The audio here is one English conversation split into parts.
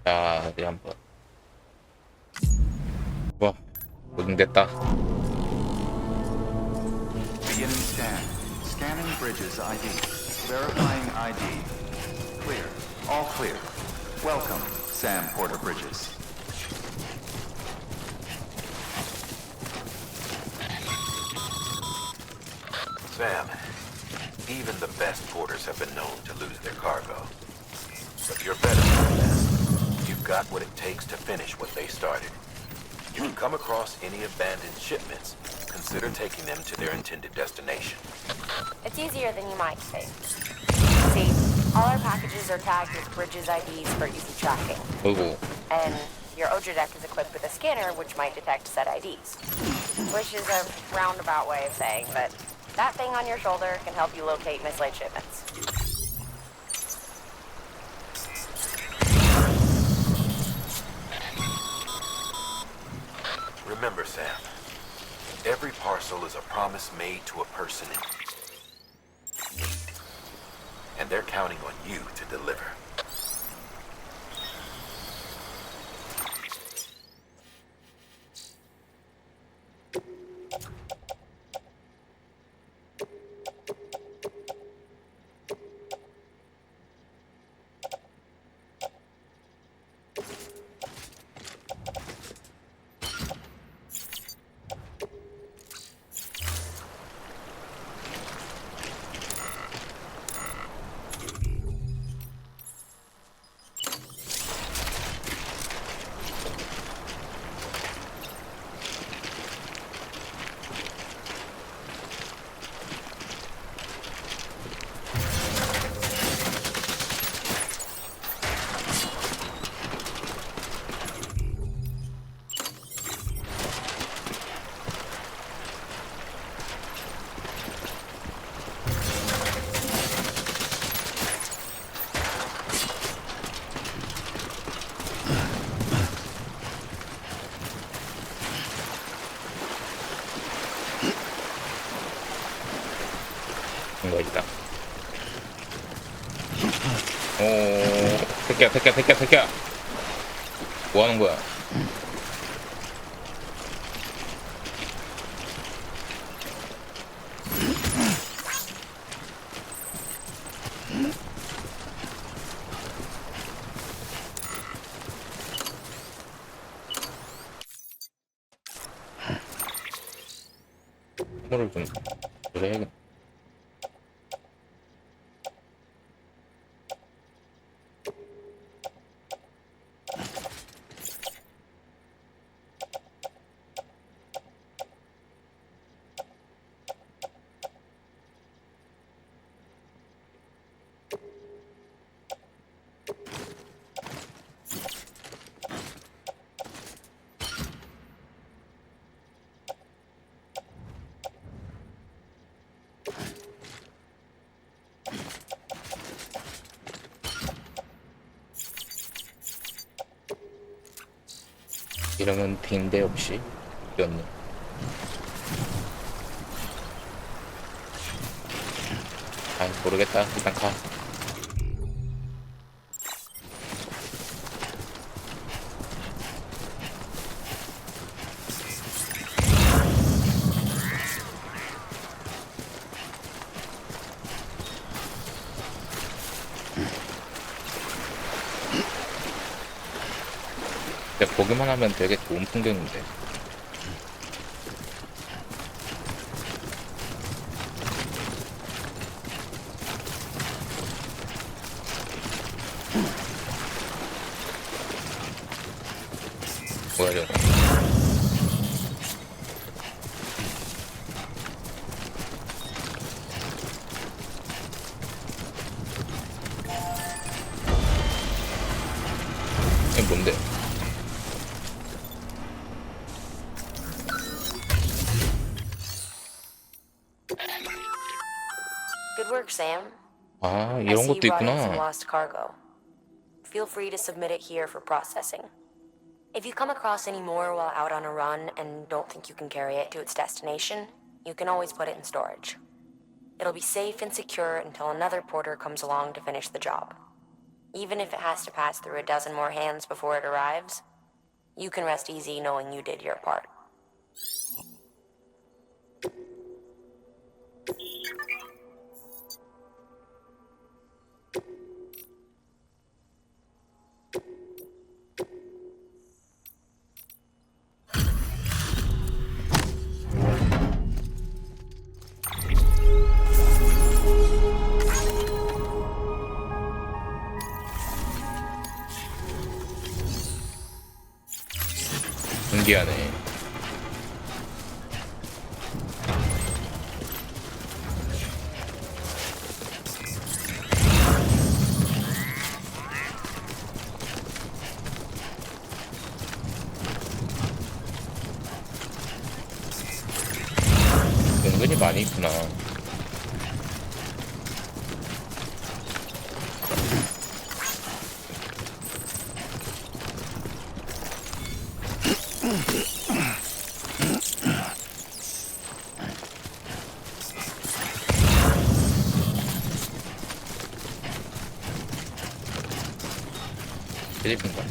자, 어디 한번. 와, 고정됐다. Beginning scan. Scanning bridges ID. Verifying ID. Clear. All clear. Welcome, Sam Porter Bridges. Sam, even the best porters have been known to lose their cargo. But you're better than the best. You've got what it takes to finish what they started. You can come across any abandoned shipments. Consider taking them to their intended destination. It's easier than you might think. See, all our packages are tagged with Bridges IDs for easy tracking. 어이구, And your OJ deck is equipped with a scanner which might detect said IDs. Which is a roundabout way of saying that that thing on your shoulder can help you locate mislaid shipments. Remember, Sam, every parcel is a promise made to a person in need. And they're counting on you to deliver. 뭔가 있다. 오, 새끼야. 뭐 하는 거야? 선물을 좀 그래야겠다. 이름은 빈대 없이 였네. 아이, 모르겠다. 일단 가. 근데 보기만 하면 되게 좋은 풍경인데. 뭐야 저거. 이게 뭔데? Good work, Sam. 아, I 이런 see you 것도 brought in some 있구나. lost cargo. Feel free to submit it here for processing. If you come across any more while out on a run and don't think you can carry it to its destination, you can always put it in storage. It'll be safe and secure until another porter comes along to finish the job. Even if it has to pass through a dozen more hands before it arrives, you can rest easy knowing you did your part. 신기하네. 은근히 많이 있구나. 필리핀가?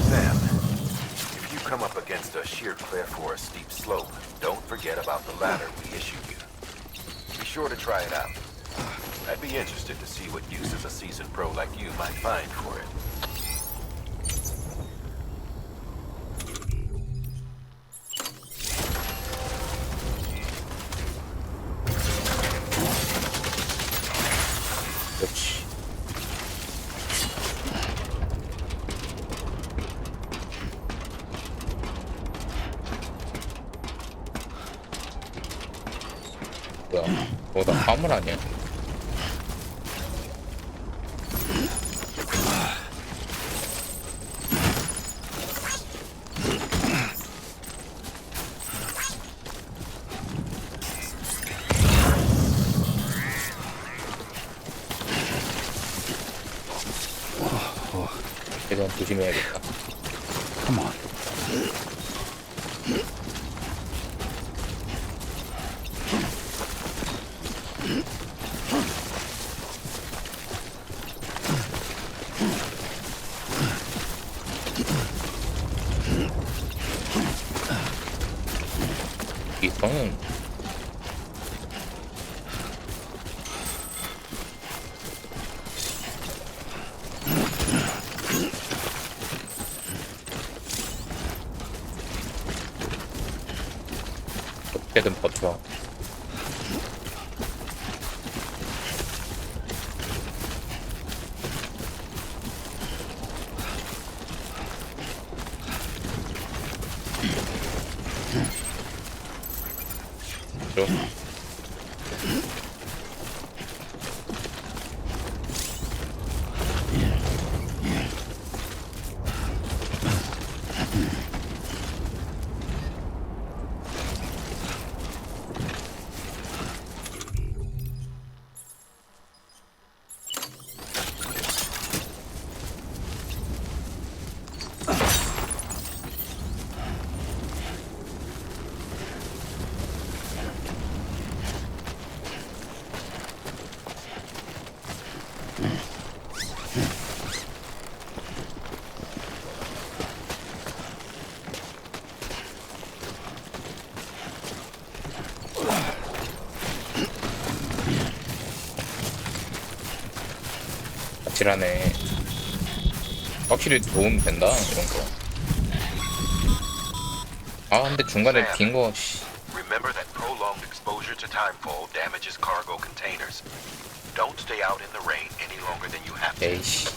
Sam, if you come up against a sheer cliff or a steep slope, don't forget about the ladder we issued you. Be sure to try it out. I'd be interested to see what uses a seasoned pro like you might find for it. 그렇지. 뭐야? 다 화물 아니야? 최대한 조심해야겠다. Come on. 이거는 어떻게든 버텨. 좀 아찔하네. 확실히 도움 된다 이런 거. 아 근데 중간에 빈 거. Remember that prolonged exposure to timefall damages cargo containers. Don't stay out in the rain any longer than you have to. 에이씨.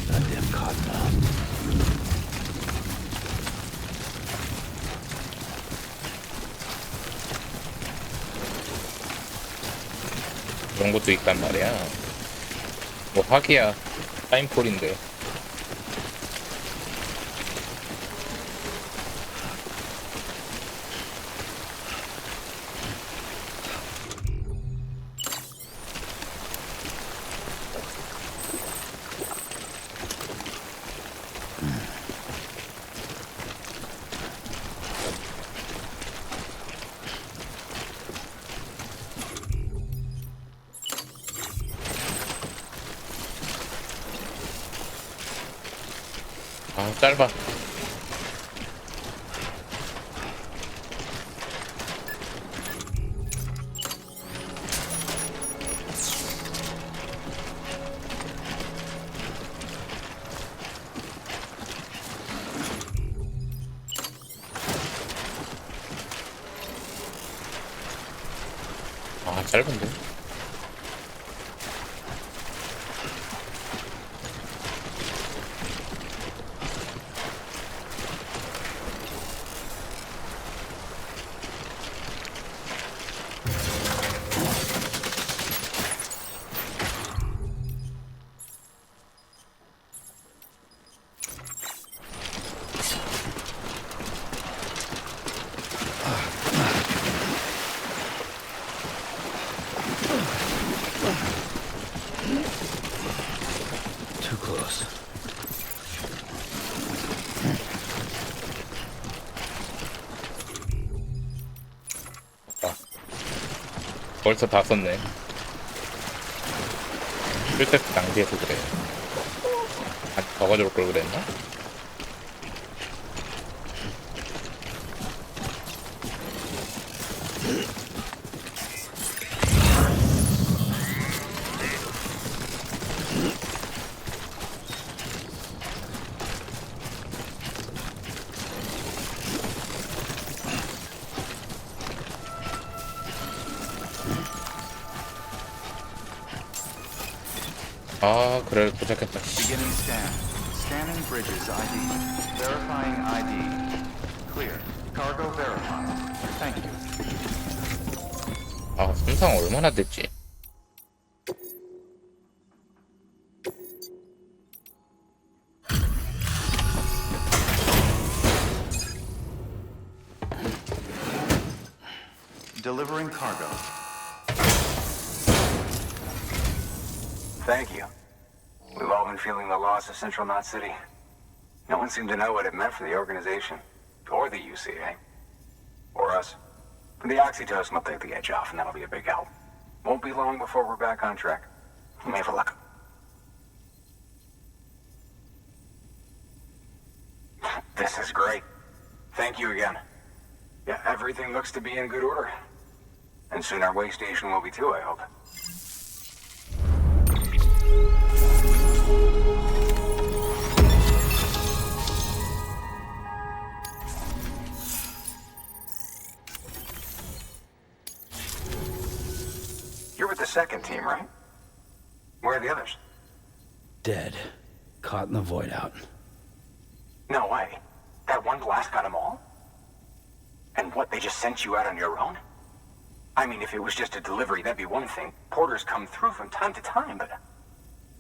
Goddamn cottonmouth. 그런 것도 있단 말이야. 뭐 하기야 타임폴인데. 아, 짧아. 아, 짧은데? Too close. 아, 벌써 다 썼네. 쓸데없이 낭비해서 그래. 아직 더 가져올 걸 그랬나? 아, 그래, 도착했다. Beginning scan. Scanning bridges ID. Verifying ID. Clear. Cargo verified. Thank you. 아, 손상 얼마나 됐지? Delivering cargo. Thank you. We've all been feeling the loss of Central Knot City. No one seemed to know what it meant for the organization, or the UCA, or us. The oxytocin will take the edge off, and that'll be a big help. Won't be long before we're back on track. We may have a luck. This is great. Thank you again. Yeah, everything looks to be in good order. And soon our way station will be too, I hope. You're with the second team, right? Where are the others? Dead. Caught in the void out. No way. That one blast got them all? And what, they just sent you out on your own? I mean, if it was just a delivery, that'd be one thing. Porters come through from time to time, but...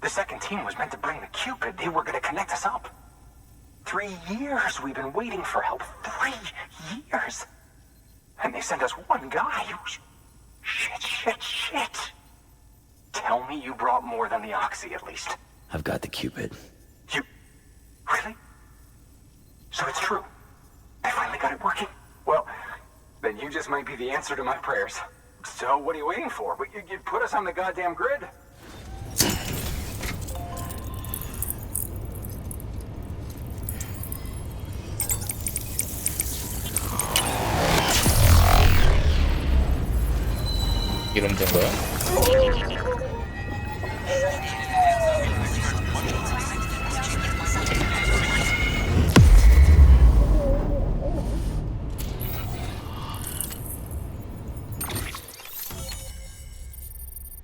The second team was meant to bring the Cupid. They were gonna connect us up. 3 years we've been waiting for help. 3 years! And they sent us one guy who's... Shit. Tell me you brought more than the Oxy, at least. I've got the Cupid. You... Really? So it's true. I finally got it working. Well, then you just might be the answer to my prayers. So what are you waiting for? You put us on the goddamn grid. 이름 된 거야?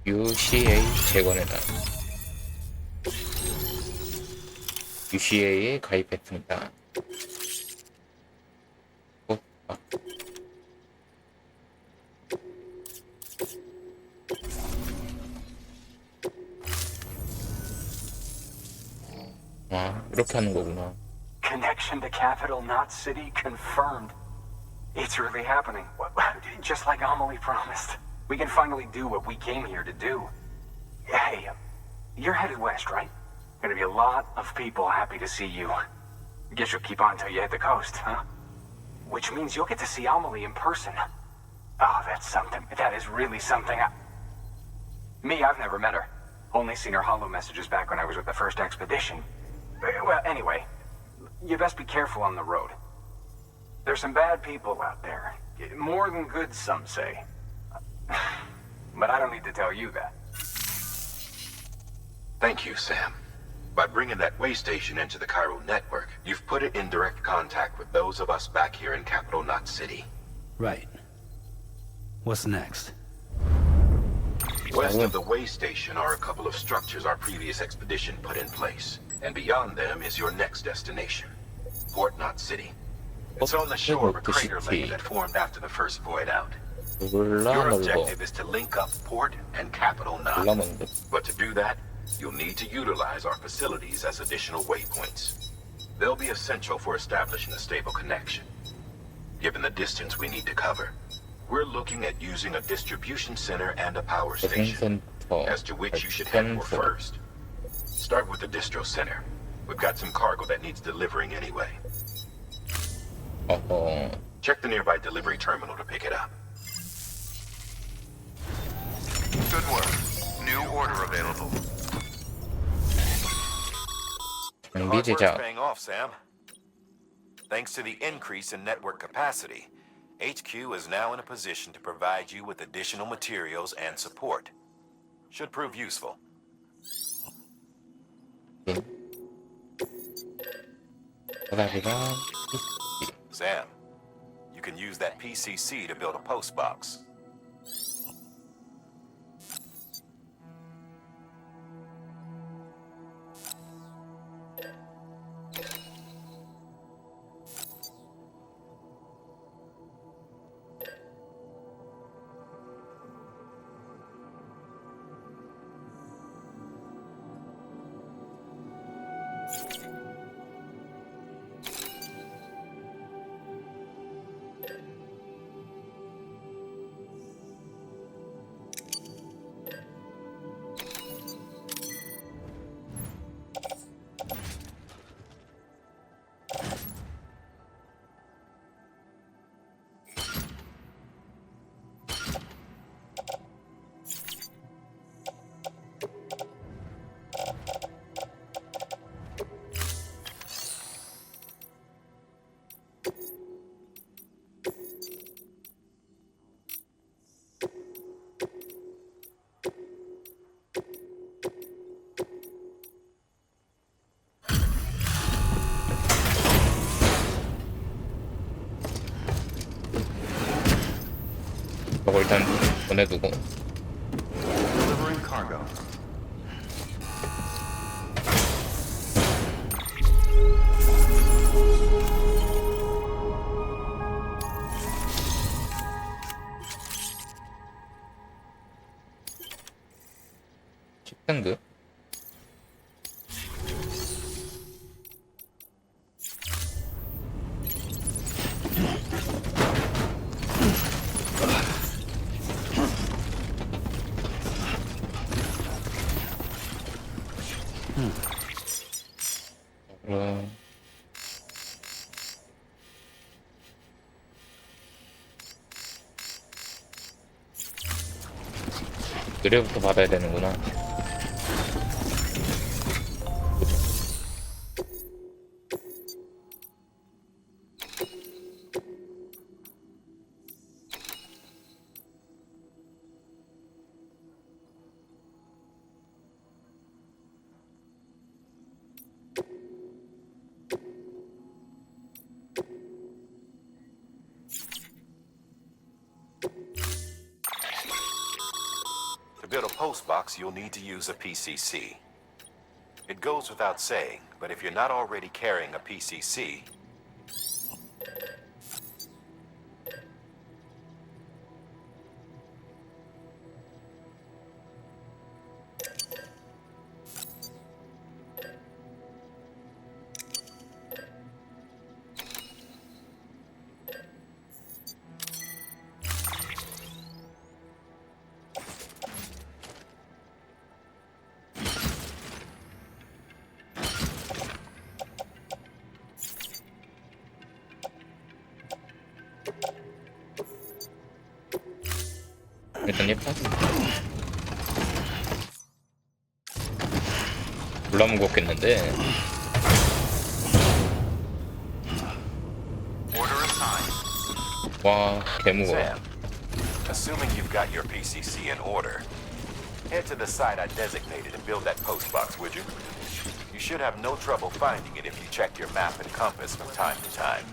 UCA 재건해라. UCA에 가입했습니다. 아, 이렇게 하는 거구나. Connection to Capital Knot City confirmed. It's really happening. Just like Amelie promised. We can finally do what we came here to do. Hey, you're headed west, right? Gonna be a lot of people happy to see you. Guess you'll keep on till you hit the coast, huh? Which means you'll get to see Amelie in person. Oh, that's something. That is really something. Me, I've never met her. Only seen her holo messages back when I was with the first expedition. Well, anyway, you best be careful on the road. There's some bad people out there. More than good, some say. But I don't need to tell you that. Thank you, Sam. By bringing that way station into the Cairo network, you've put it in direct contact with those of us back here in Capital Knot City. Right. What's next? West of the way station are a couple of structures our previous expedition put in place. And beyond them is your next destination, Port Knot City. It's on the shore of a crater lake that formed after the first void out. 몰라 Your 너 이거. objective is to link up Port and Capital Knot. 몰라 뭔데. But to do that, you'll need to utilize our facilities as additional waypoints. They'll be essential for establishing a stable connection. Given the distance we need to cover, we're looking at using a distribution center and a power station, 센터. as to which you should head for 센터. first. Start with the distro center. We've got some cargo that needs delivering anyway. 어허. Check the nearby delivery terminal to pick it up. Good work. New order available. Hard 장비 work's 제작. paying off, Sam. Thanks to the increase in network capacity, HQ is now in a position to provide you with additional materials and support. Should prove useful. 전화기가 Sam, you can use that PCC to build a post box. 저거 일단 보내두고. Delivering cargo. 식생드. 그럼 의뢰부터 받아야 되는구나. To build a post box, you'll need to use a PCC. It goes without saying, but if you're not already carrying a PCC, 일단 예뻐. 졸라 무겁겠는데. 와, 개무거워. Sam, assuming you've got your PCC in order, head to the site I designated and build that post box, would you? You should have no trouble finding it if you check your map and compass from time to time.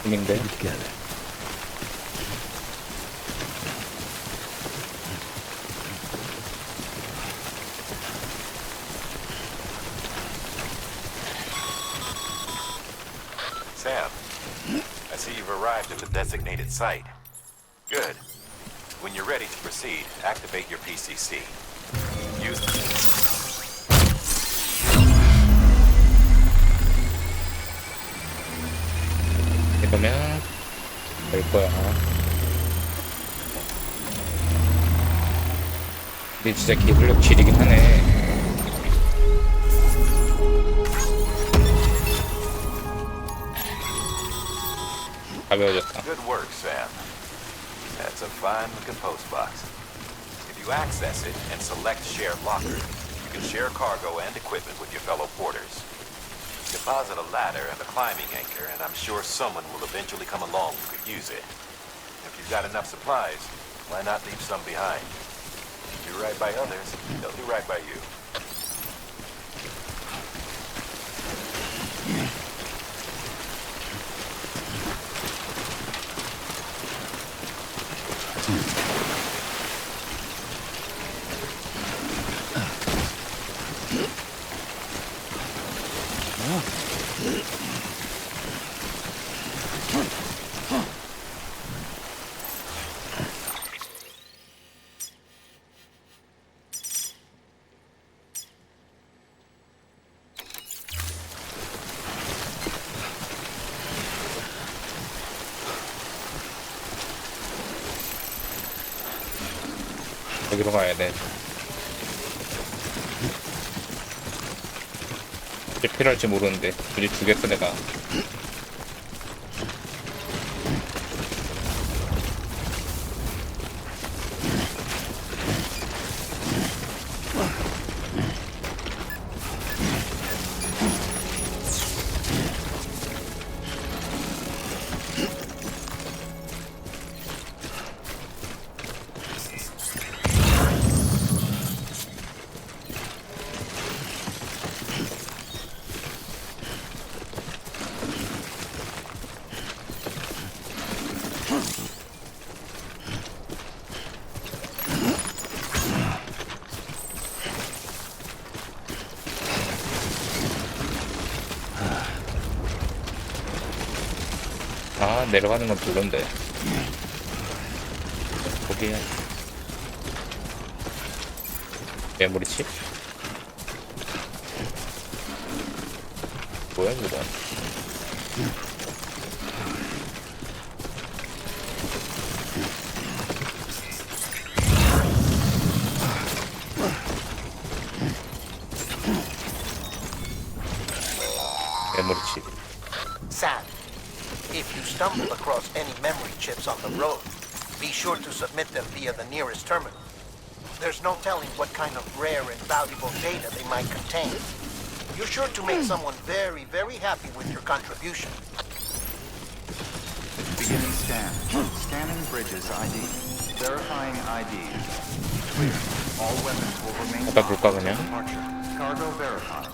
인데 Together. Sam, I see you've arrived at the designated site. Good. When you're ready to proceed, activate your PCC. Use 이러면 될 거야. 근데 진짜 기술력 질이긴 하네. 가벼워졌다. Good work, Sam. That's a fine-looking post box. If you access it and select Share Locker, you can share cargo and equipment with your fellow porters. Deposit a ladder and a climbing anchor, and I'm sure someone will eventually come along who could use it. If you've got enough supplies, why not leave some behind? Do right by others, they'll do right by you. 여기로 가야 돼. 이제 필요할지 모르는데 굳이 주겠어 내가. 아, 내려가는 건 별론데. 거기에 메모리칩? 뭐야 이거? 메모리칩. Sam, if you stumble across any memory chips on the road, be sure to submit them via the nearest terminal. There's no telling what kind of rare and valuable data they might contain. You're sure to make someone very, very happy with your contribution. Beginning scan. Scanning bridges ID. Verifying ID. Clear. All weapons will remain 아까 볼까 locked 그냥? until departure. Cargo verified.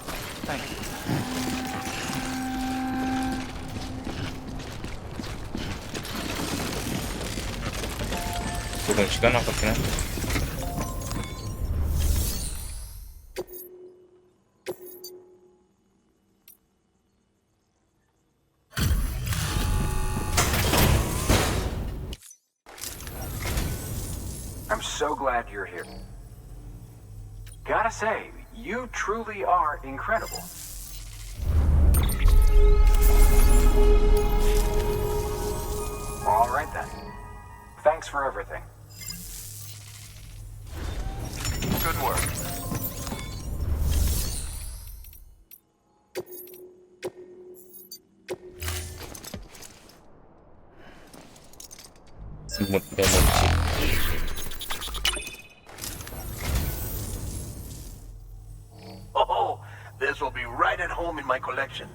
Thank you. 조금 시간 아깝긴 한데. I'm so glad you're here. Gotta say, you truly are incredible. All right then. Thanks for everything. Good work. 메모리칩. Oh, this will be right at home in my collection.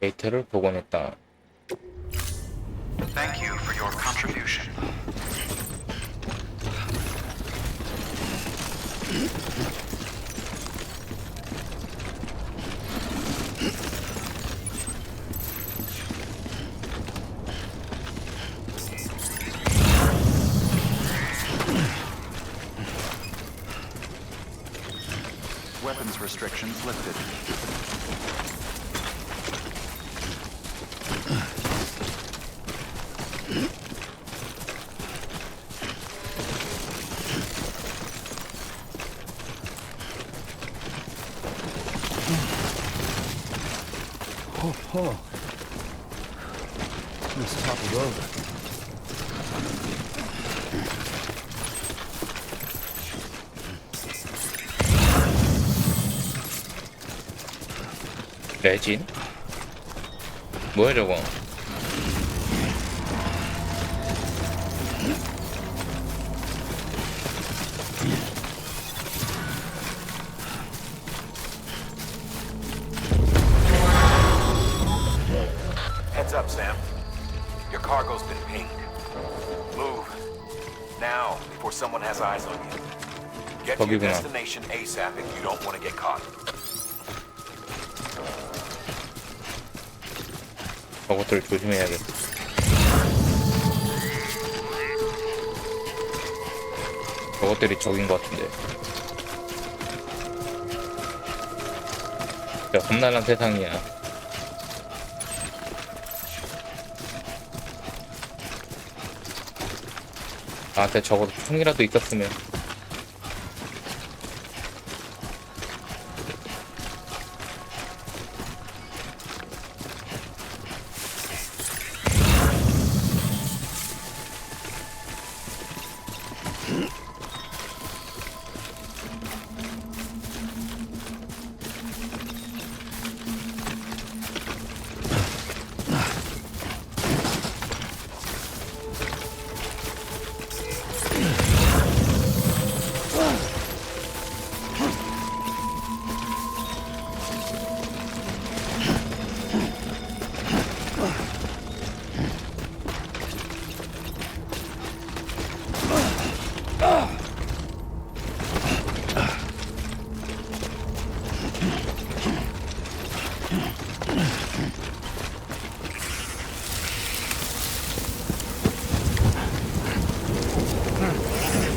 데이터를 복원했다. Thank you for your contribution. Weapons restrictions lifted. Oh. This toppled over. 레진? 뭐야 저거? Heads up, Sam. Your cargo's been pinged. Move. Now, before someone has eyes on you. Get to your 거기구나. destination ASAP if you don't want to get caught. 저것들 조심해야겠다. 저것들이 적인 것 같은데. 진짜 험난한 세상이야. 나한테 적어도 총이라도 있었으면.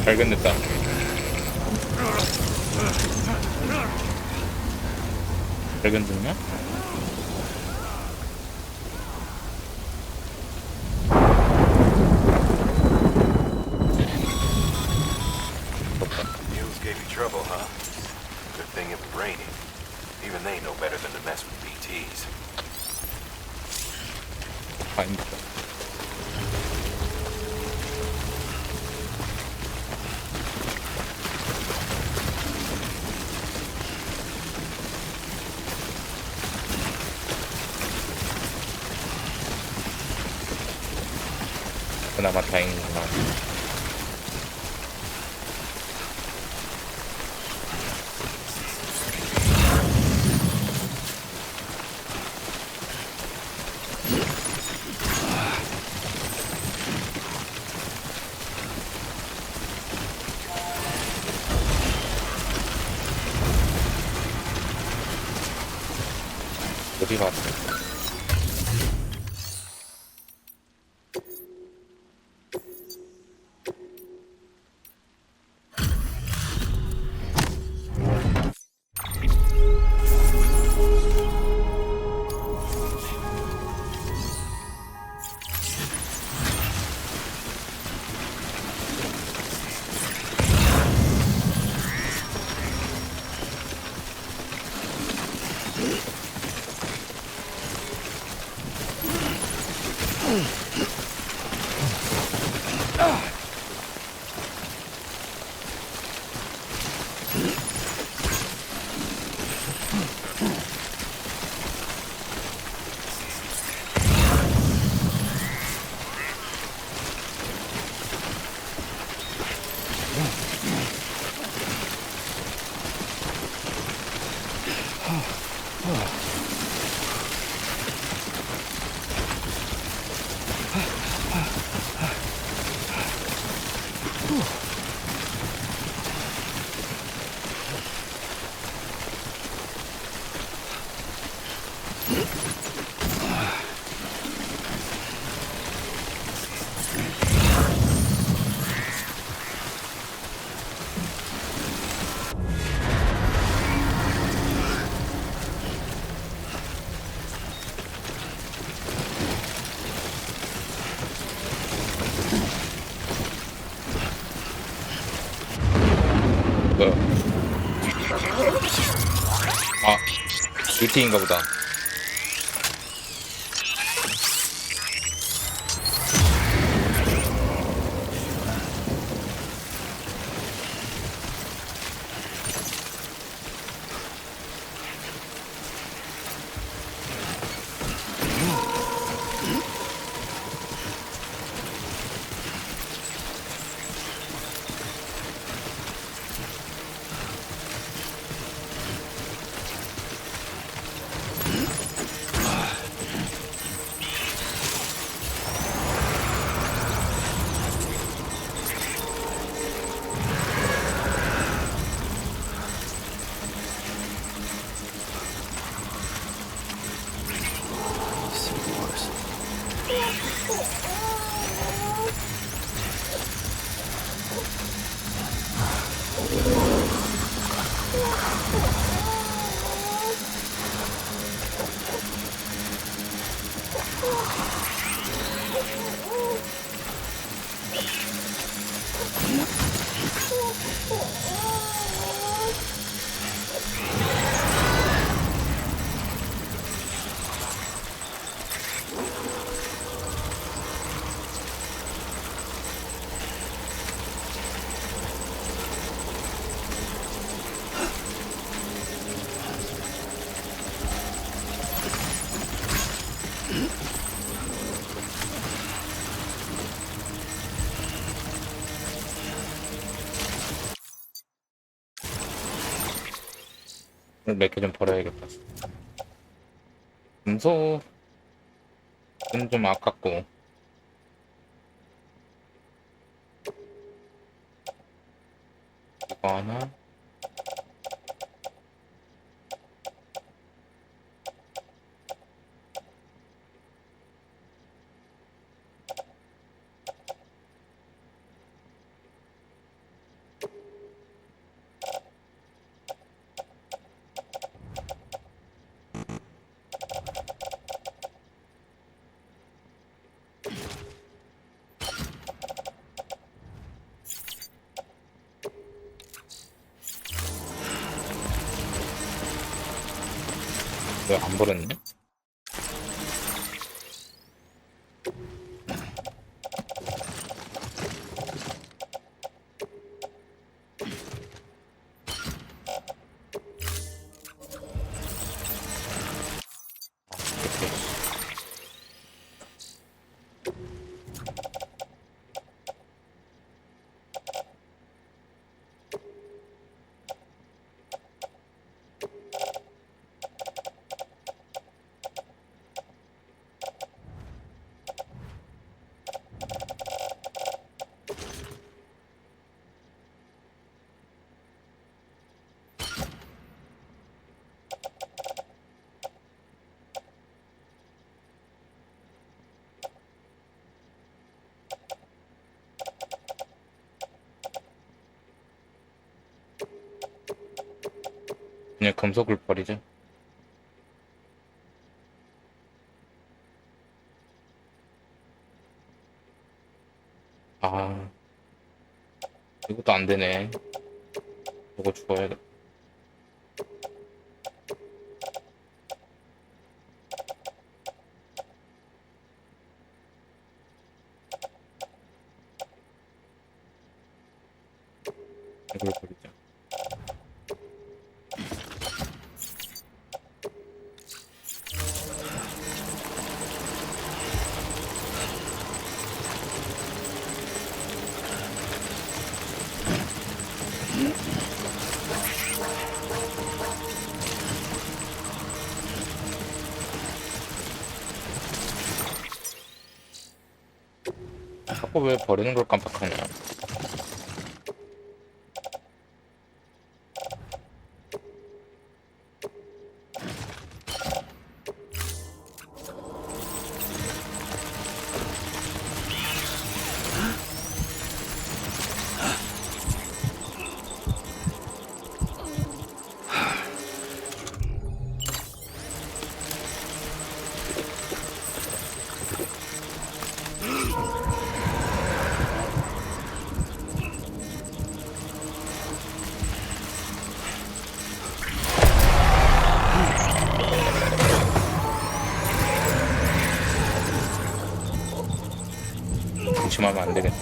발견됐다. 발견됐냐? News gave Even they know better than to mess with PTs. 아닙니다. 그나마 다행이구나. 어디 갔어? 뭐야? 아, 뮤팅인가 보다. 몇 개 좀 버려야겠다. 금속은 좀 아깝고. 이거 하나. 왜 안 버렸냐? 그냥 금속을 버리자. 아, 이것도 안 되네. 이거 죽어야겠다. 이걸 버리자. 자꾸 왜 버리는 걸 깜빡하냐? 조심하면 안 되겠다.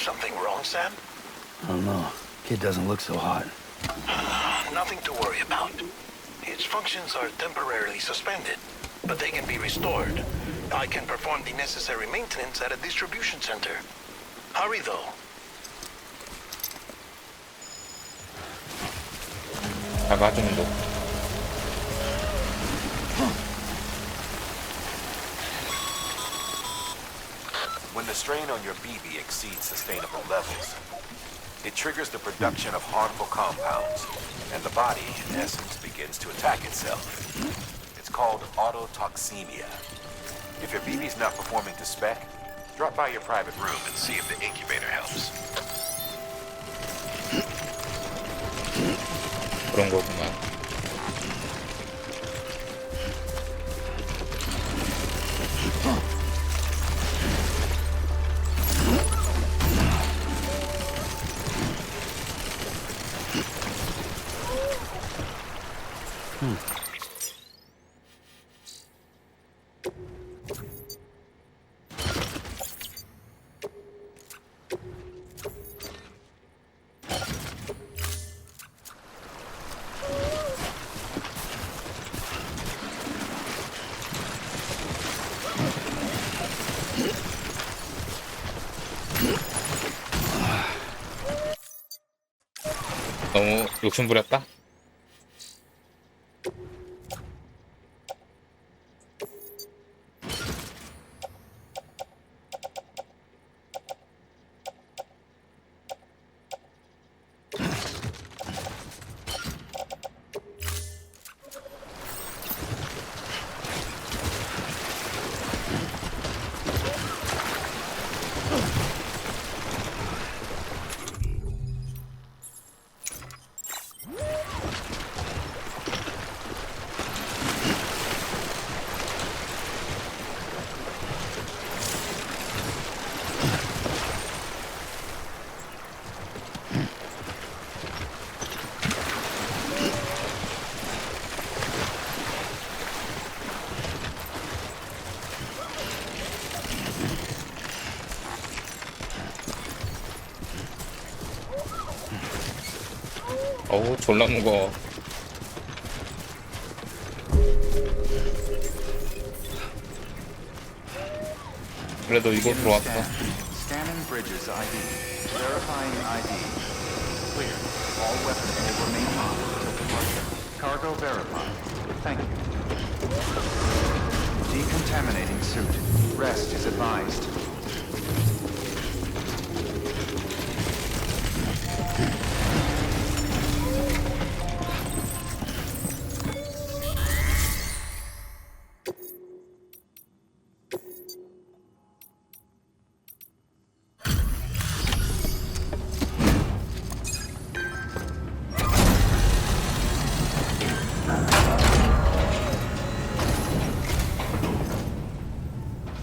Something wrong, Sam? I don't know. Kid doesn't look so hot. Nothing to worry about. Its functions are temporarily suspended, but they can be restored. I can perform the necessary maintenance at a distribution center. Hurry, though. 자가 정도. When the strain on your BB exceeds sustainable levels, it triggers the production of harmful compounds, and the body, in essence, begins to attack itself. It's called autotoxemia. If your BB's not performing to spec, drop by your private room and see if the incubator helps. 그런 거구만. 너무 욕심부렸다? 어우 졸라 무거워. 그래도 이곳 들어왔어. Scanning bridges ID. Verifying ID. Clear. All weapons will remain on until departure. Cargo verified. Thank you. Decontaminating suit. Rest is advised.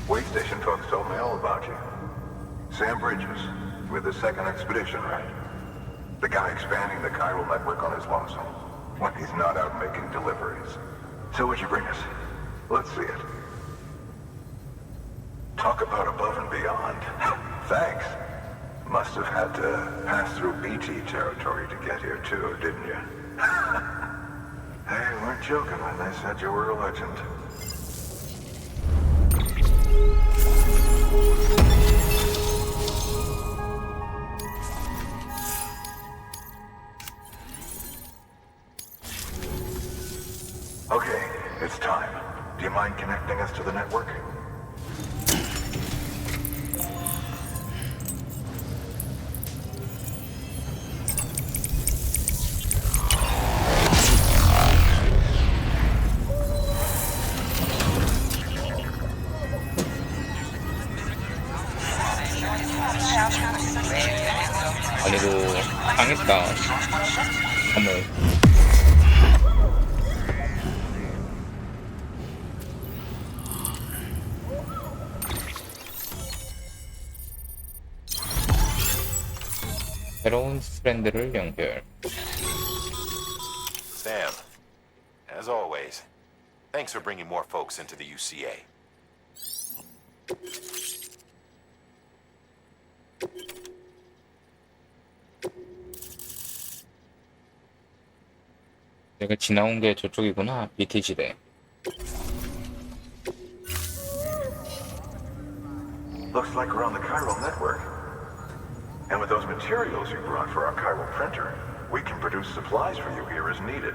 Wait station folks told me all about you. Sam Bridges, with the second expedition, right? The guy expanding the chiral network on his lonesome, when he's not out making deliveries. So what'd you bring us? Let's see it. Talk about above and beyond. Thanks. Must have had to pass through BT territory to get here too, didn't you? They weren't joking when they said you were a legend. Okay, it's time. Do you mind connecting us to the network? 아니도 당했다. 어머. 새로운 스트랜드를 연결. Sam, as always, thanks for bringing more folks into the UCA. 내가 지나온 게 저쪽이구나. BT 지대. Looks like we're on the chiral network. And with those materials you brought for our chiral printer, we can produce supplies for you here as needed.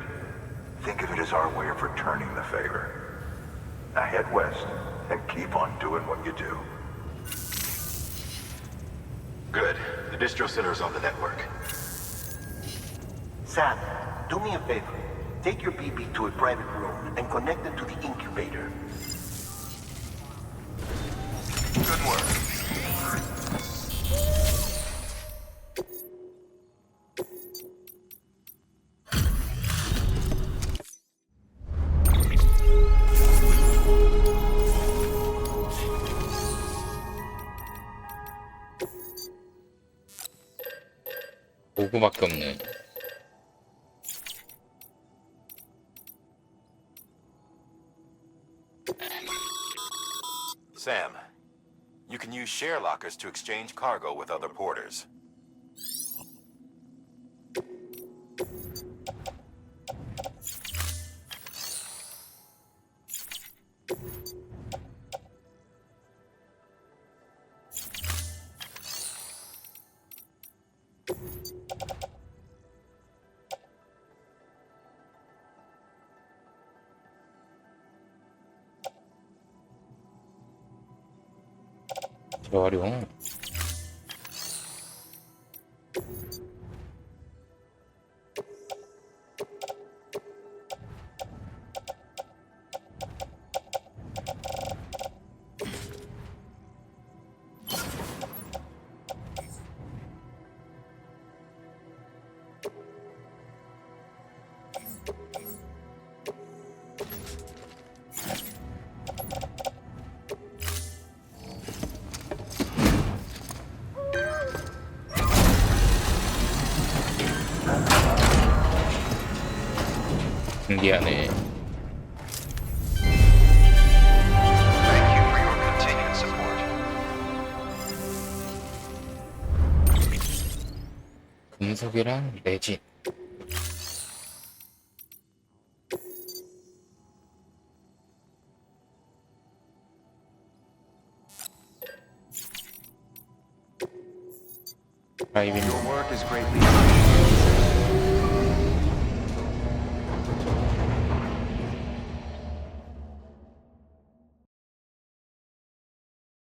Think of it as our way of returning the favor. Now head west and keep on doing what you do. Good. The distro center is on the network. Sam, do me a favor. Take your BB to a private room and connect it to the incubator. Good work. 오구밖에 없네. Sam, you can use share lockers to exchange cargo with other porters. 재활용. 신기하네. Thank you for your continued support. 금속이랑 레진. 드라이빙. Your work is greatly appreciated.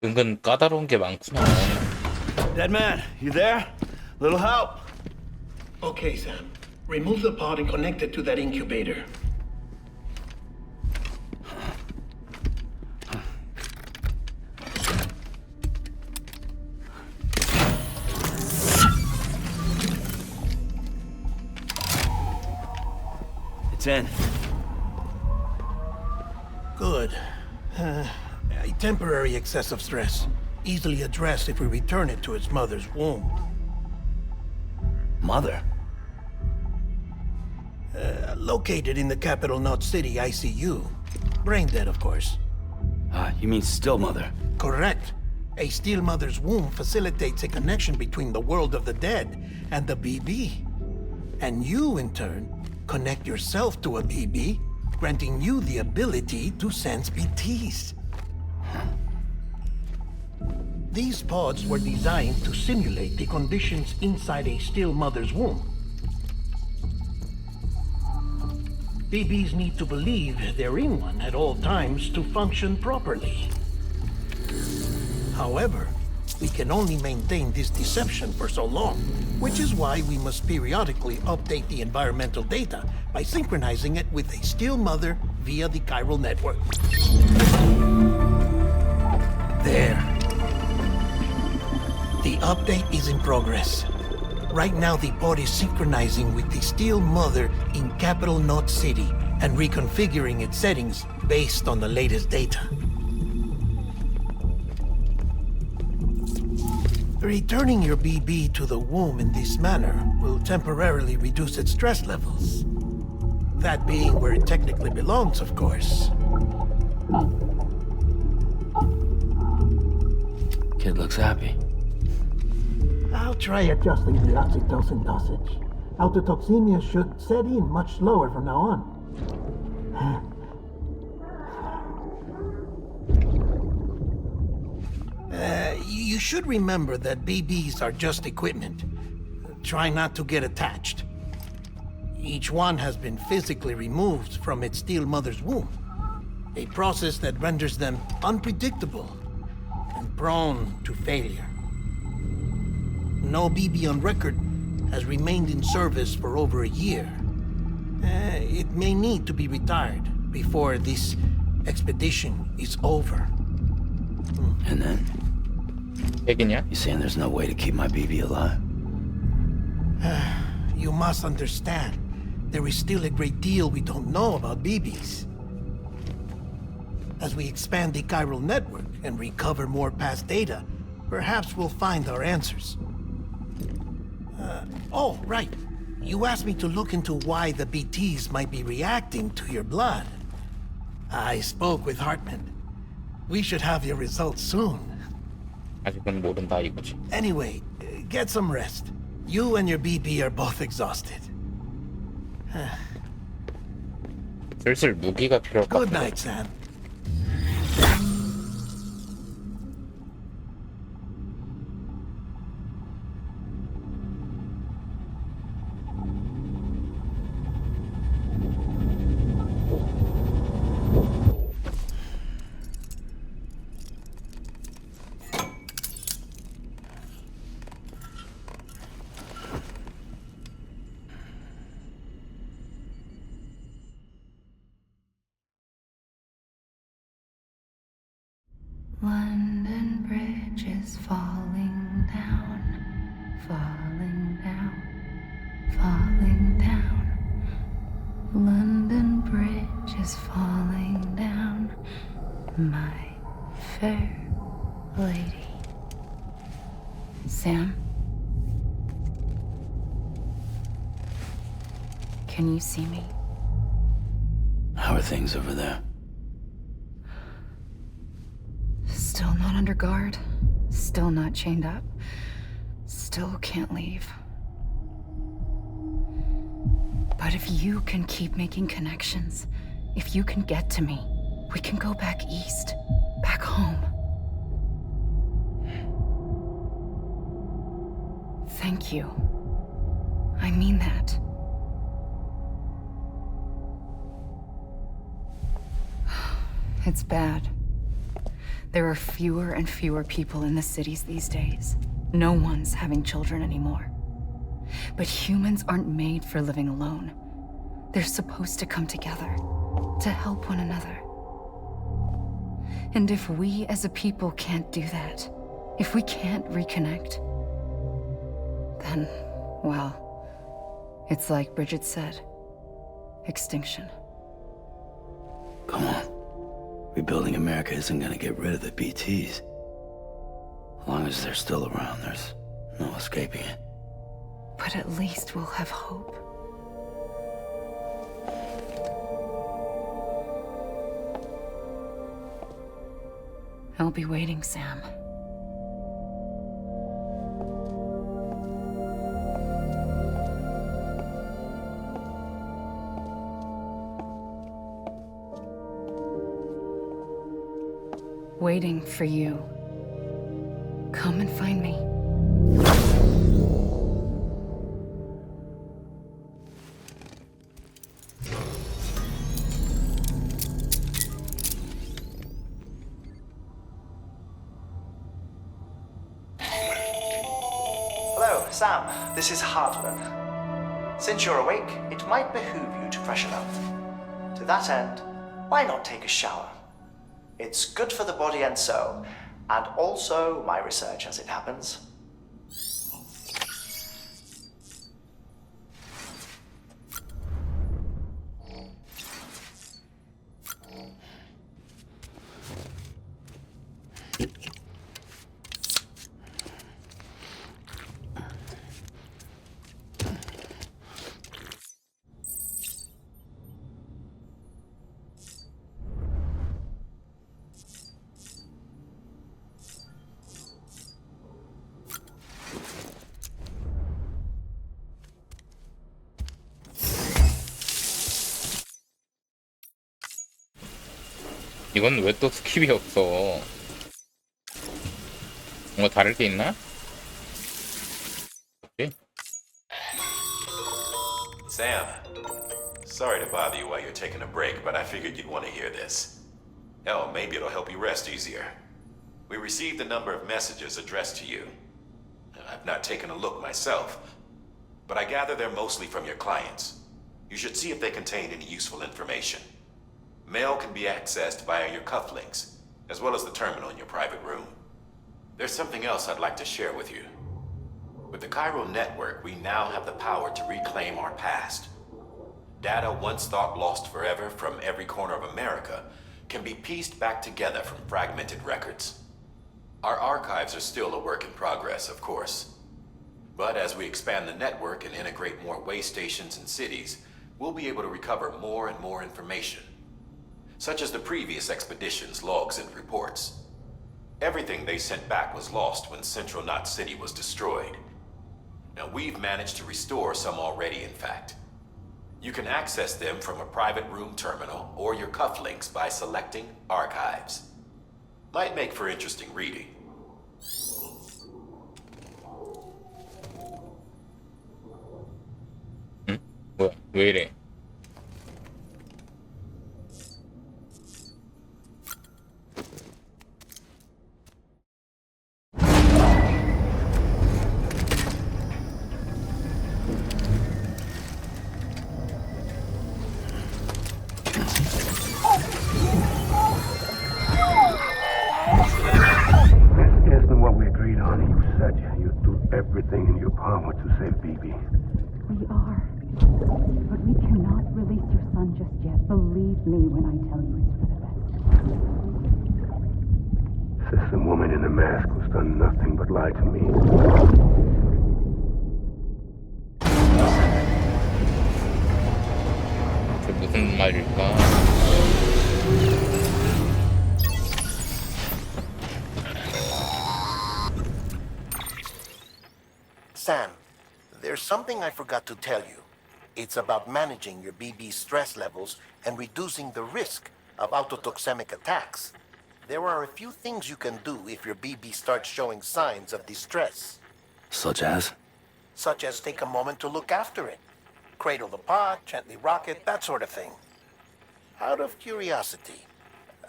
은근 까다로운 게 많구나. Dead man, you there? Little help? Okay, Sam. Remove the pod and connect it to that incubator. It's in. Good. A temporary excessive stress. Easily addressed if we return it to its mother's womb. Mother? Located in the capital Knot City ICU. Brain dead, of course. You mean still mother? Correct. A steel mother's womb facilitates a connection between the world of the dead and the BB. And you, in turn, connect yourself to a BB, granting you the ability to sense BTs. These pods were designed to simulate the conditions inside a still mother's womb. BBs need to believe they're in one at all times to function properly. However, we can only maintain this deception for so long, which is why we must periodically update the environmental data by synchronizing it with a still mother via the chiral network. There. The update is in progress. Right now, the pod is synchronizing with the steel mother in capital Knot City and reconfiguring its settings based on the latest data. Returning your BB to the womb in this manner will temporarily reduce its stress levels. That being where it technically belongs, of course. Kid looks happy. I'll try adjusting the oxytocin dosage. Autotoxemia should set in much slower from now on. You should remember that BBs are just equipment. Try not to get attached. Each one has been physically removed from its steel mother's womb. A process that renders them unpredictable and prone to failure. No BB on record has remained in service for over a year. It may need to be retired before this expedition is over. And then? 핵이냐? You saying there's no way to keep my BB alive? You must understand, there is still a great deal we don't know about BBs. As we expand the chiral network and recover more past data, perhaps we'll find our answers. Oh, right. You asked me to look into why the BTs might be reacting to your blood. I spoke with Hartman. We should have your results soon. 아직은 모른다 이거지. Anyway, get some rest. You and your BB are both exhausted. 슬슬 무기가 필요할 것 Good 같은데. night, Sam. bridge is falling down, falling down, falling down. London Bridge is falling down, my fair lady. Sam? Can you see me? How are things over there? Still not under guard, still not chained up, still can't leave. But if you can keep making connections, if you can get to me, we can go back east, back home. Thank you. I mean that. It's bad. There are fewer and fewer people in the cities these days. No one's having children anymore. But humans aren't made for living alone. They're supposed to come together, to help one another. And if we as a people can't do that, if we can't reconnect, then, well, it's like Bridget said, extinction. Come on. Rebuilding America isn't gonna get rid of the BTs. As long as they're still around, there's no escaping it. But at least we'll have hope. I'll be waiting, Sam. Waiting for you. Come and find me. Hello, Sam. This is Hardman. Since you're awake, it might behoove you to freshen up. To that end, why not take a shower? It's good for the body and soul, and also my research as it happens. 이건 왜 또 스킵이 없어? 뭔가 다를 게 있나? 오케이. Sam, sorry to bother you while you're taking a break, but I figured you'd want to hear this. Hell, maybe it'll help you rest easier. We received a number of messages addressed to you. I've not taken a look myself, but I gather they're mostly from your clients. You should see if they contain any useful information. Mail can be accessed via your cufflinks, as well as the terminal in your private room. There's something else I'd like to share with you. With the Cairo network, we now have the power to reclaim our past. Data once thought lost forever from every corner of America can be pieced back together from fragmented records. Our archives are still a work in progress, of course. But as we expand the network and integrate more way stations and cities, we'll be able to recover more and more information, such as the previous expedition's logs and reports. Everything they sent back was lost when Central Knot City was destroyed. Now, we've managed to restore some already, in fact. You can access them from a private room terminal or your cufflinks by selecting Archives. Might make for interesting reading. 뭐야? 왜 이래? the power to save BB. We are. But we cannot release your son just yet. Believe me when I tell you it's for the best. Says the woman in the mask who's done nothing but lie to me. 그게 무슨 말일까? Sam, there's something I forgot to tell you. It's about managing your BB stress levels and reducing the risk of autotoxemic attacks. There are a few things you can do if your BB starts showing signs of distress. Such as? Such as take a moment to look after it. Cradle the pot, gently rock it, that sort of thing. Out of curiosity,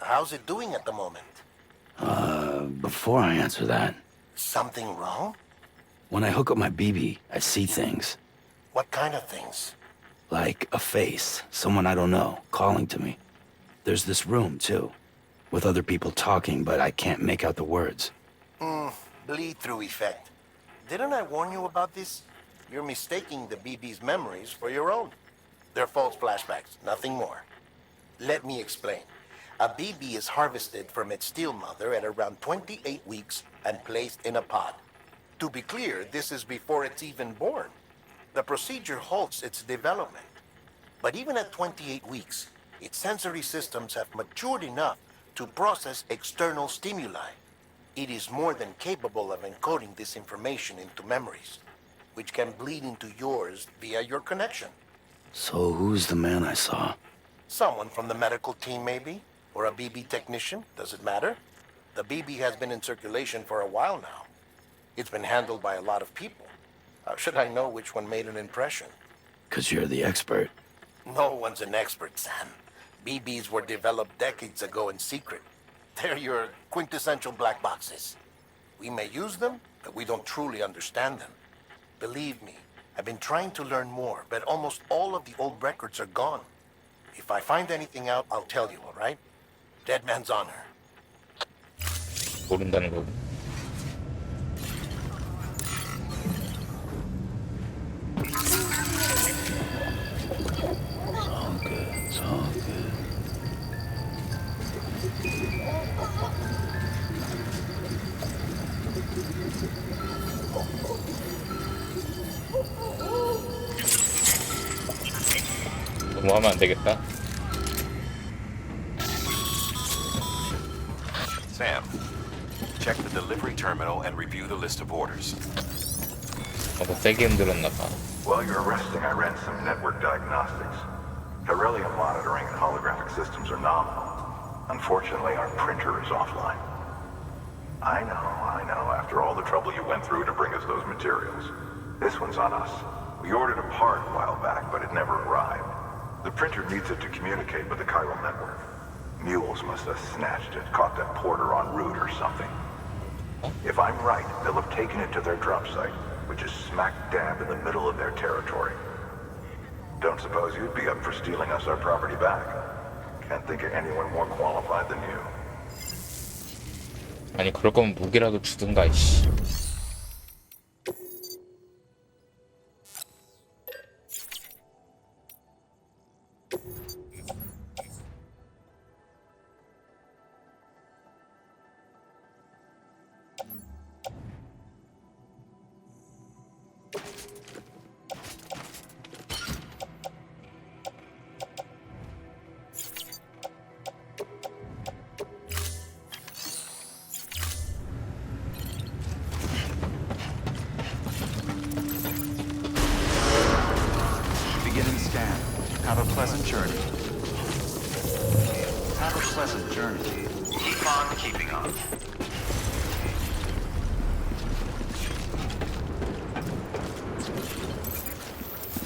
how's it doing at the moment? Before I answer that, Something wrong? when I hook up my BB, I see things. What kind of things? Like a face, someone I don't know, calling to me. There's this room, too, with other people talking, but I can't make out the words. Bleed-through effect. Didn't I warn you about this? You're mistaking the BB's memories for your own. They're false flashbacks, nothing more. Let me explain. A BB is harvested from its steel mother at around 28 weeks and placed in a pod. To be clear, this is before it's even born. The procedure halts its development. But even at 28 weeks, its sensory systems have matured enough to process external stimuli. It is more than capable of encoding this information into memories, which can bleed into yours via your connection. So who's the man I saw? Someone from the medical team, maybe? Or a BB technician? Does it matter? The BB has been in circulation for a while now. It's been handled by a lot of people. How should I know which one made an impression? 'Cause you're the expert. No one's an expert, Sam. BBs were developed decades ago in secret. They're your quintessential black boxes. We may use them, but we don't truly understand them. Believe me, I've been trying to learn more, but almost all of the old records are gone. If I find anything out, I'll tell you, all right? Dead man's honor. 모른다는 거고. It's all good. 너무 하면 안 되겠다. Sam, check the delivery terminal and review the list of orders. 너무 세게 흔들었나 봐. While you're resting, I ran some network diagnostics. Beryllium monitoring and holographic systems are nominal. Unfortunately, our printer is offline. I know, after all the trouble you went through to bring us those materials. This one's on us. We ordered a part a while back, but it never arrived. The printer needs it to communicate with the chiral network. Mules must have snatched it, caught that porter en route or something. If I'm right, they'll have taken it to their drop site, which is smack dab in the middle of their territory. Don't suppose you'd be up for stealing us our property back? Can't think of anyone more qualified than you. 아니 그럴 거면 무기라도 주든가 이씨. Beginning scan. Have a pleasant journey. Have a pleasant journey. Keep on keeping on.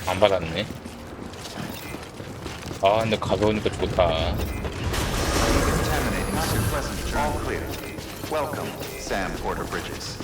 안 받았네. 아 근데 가벼우니까 좋다. Contaminating. Have a pleasant journey. All clear. Welcome, Sam Porter Bridges.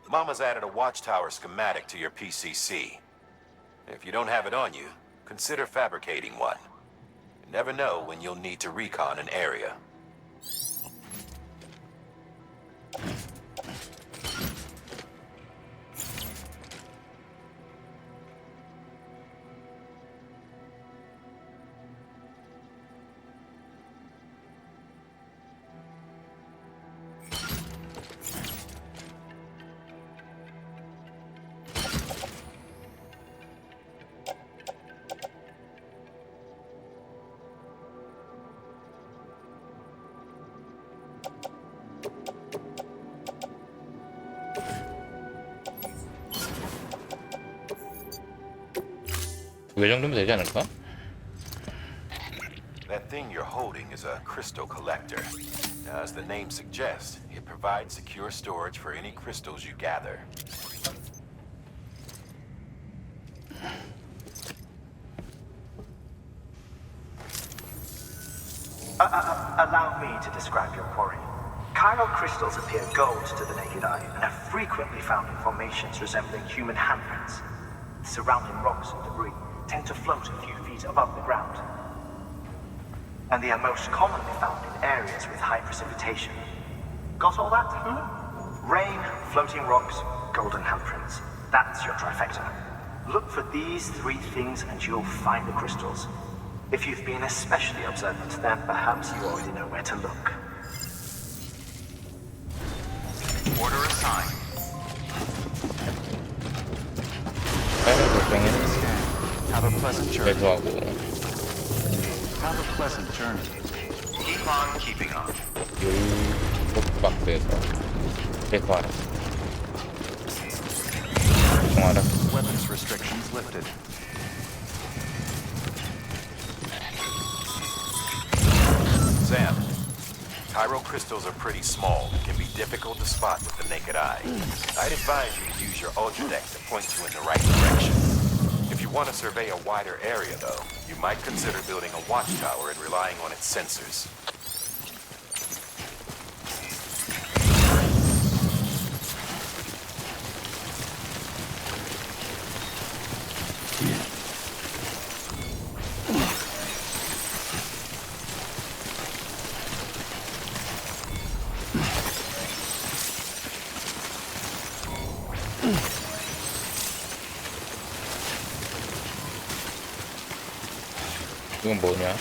Mama's added a watchtower schematic to your PCC. If you don't have it on you, consider fabricating one. You never know when you'll need to recon an area. 두 개 정도면 되지 않을까? That thing you're holding is a crystal collector. Now, as the name suggests, it provides secure storage for any crystals you gather. Allow me to describe your quarry. Chiral crystals appear gold to the naked eye and are frequently found in formations resembling human handprints. Surrounding rocks and debris tend to float a few feet above the ground. And they are most commonly found in areas with high precipitation. Got all that? Rain, floating rocks, golden handprints. That's your trifecta. Look for these three things and you'll find the crystals. If you've been especially observant, then perhaps you already know where to look. Order assigned. Have a pleasant journey. 배수하고 Have a pleasant journey. Keep on keeping on. 요박스에서 배수하라. 중하라. Weapons restrictions lifted. Sam, chiral crystals are pretty small and can be difficult to spot with the naked eye. I'd advise you to use your ultradeck to point you in the right direction. If you want to survey a wider area, though, you might consider building a watchtower and relying on its sensors. 이건 뭐냐?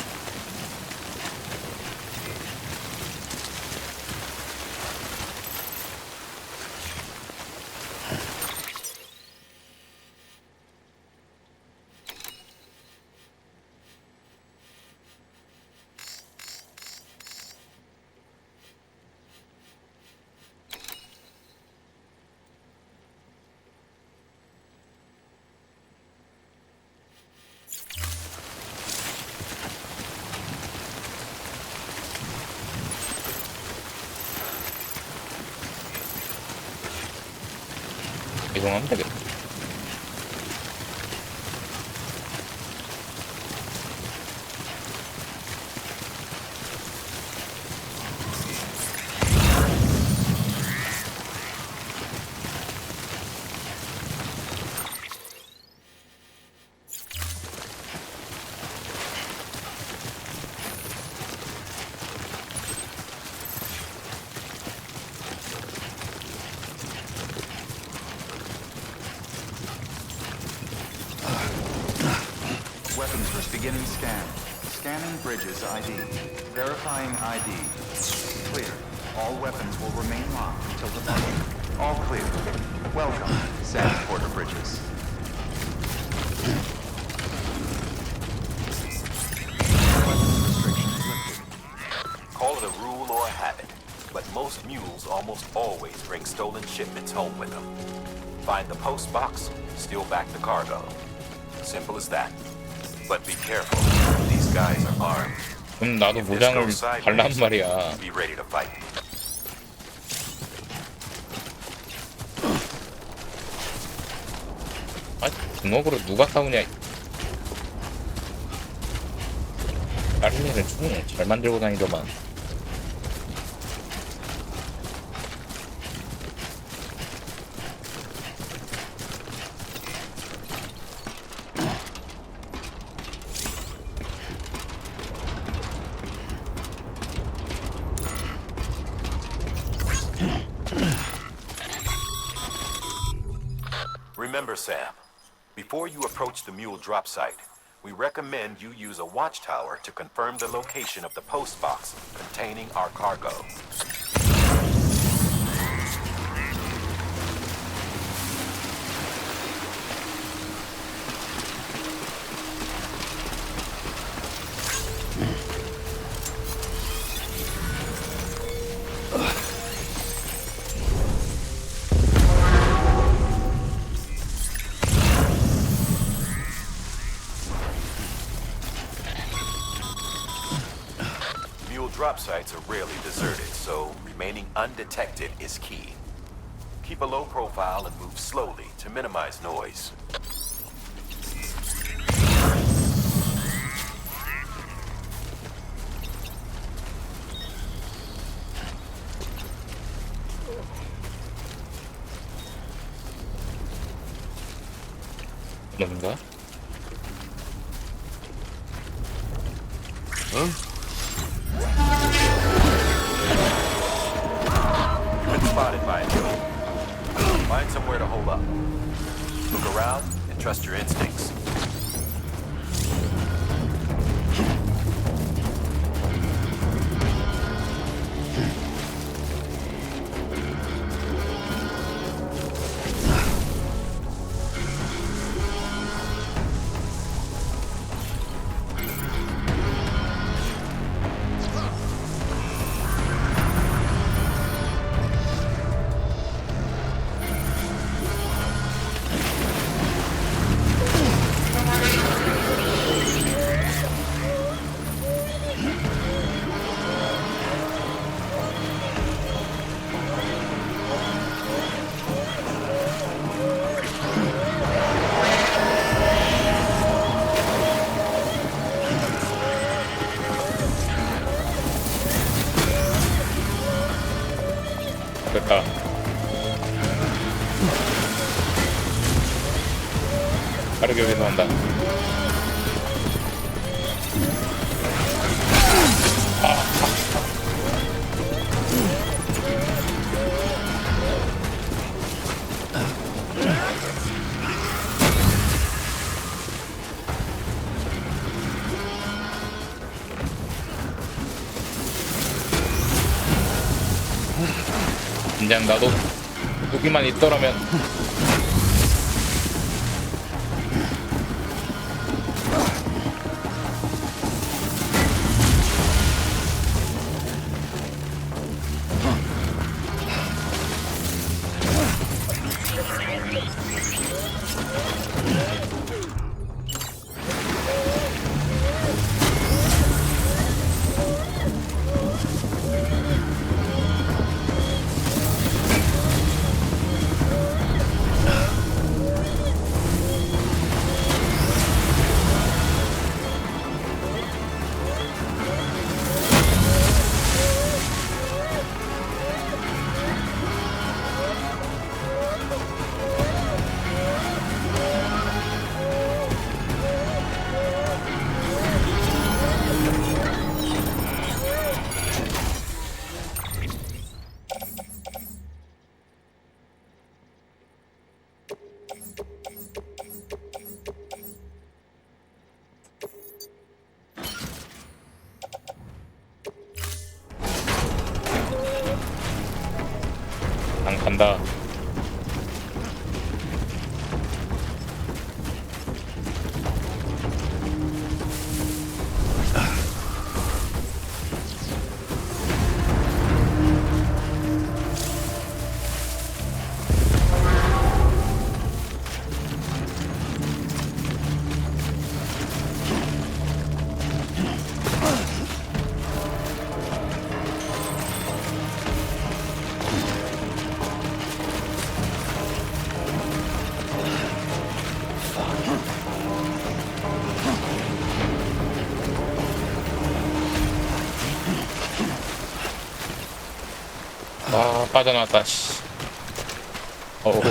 이동하면 되겠다. Weapons first beginning scan. Scanning bridges ID. Verifying ID. Clear. All weapons will remain locked until departure. All clear. Welcome, Sam Porter Bridges. Weapons restrictions lifted. Call it a rule or a habit, but most mules almost always bring stolen shipments home with them. Find the post box, steal back the cargo. Simple as that. But be careful. These guys are armed. 그럼 나도 모장을 달란 말이야. Be ready to fight. 아, 주먹으로 누가 싸우냐? 다른 애는 총 잘 만들고 다니더만. Remember, Sam, before you approach the mule drop site, we recommend you use a watchtower to confirm the location of the post box containing our cargo. Drop sites are rarely deserted, so remaining undetected is key. Keep a low profile and move slowly to minimize noise. 뭔가? Spotted by a mule. Find somewhere to hold up. Look around and trust your instincts. 됐다. 빠르게 회수한다. 그냥 나도 무기만 있더라면. 난 간다. 아, 빠져나왔다, 씨. 어우.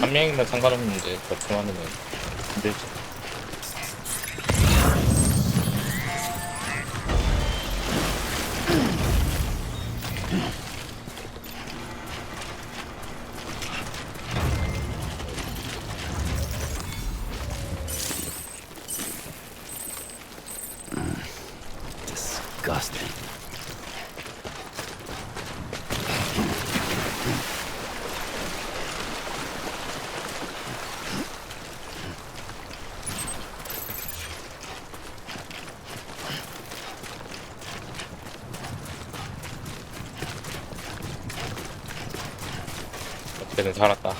한 명이면 상관없는데, 더 많으면 힘들지. disgusting. 어떻게든 살았다.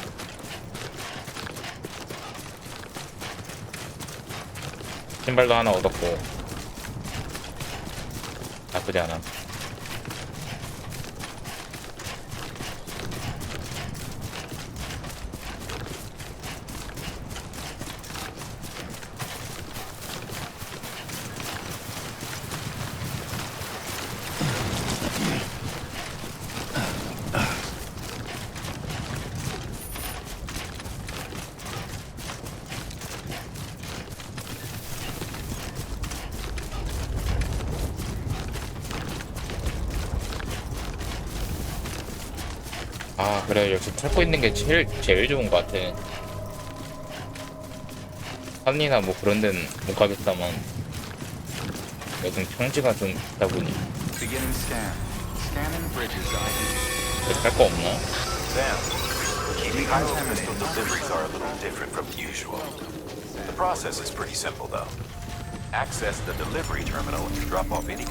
신발도 하나 얻었고 나쁘지 않아. 아 그래 역시 찾고 있는 게 제일 좋은 것 같아. 산이나 뭐 그런 데는 못 가겠다만 요즘 평지가 좀 있다 보니 Beginning scan. Scanning bridges ID. 살 거 없나? Sam, keeping Chiral crystal deliveries are a little different from usual. The process is pretty simple, though. Access the delivery terminal and drop off any...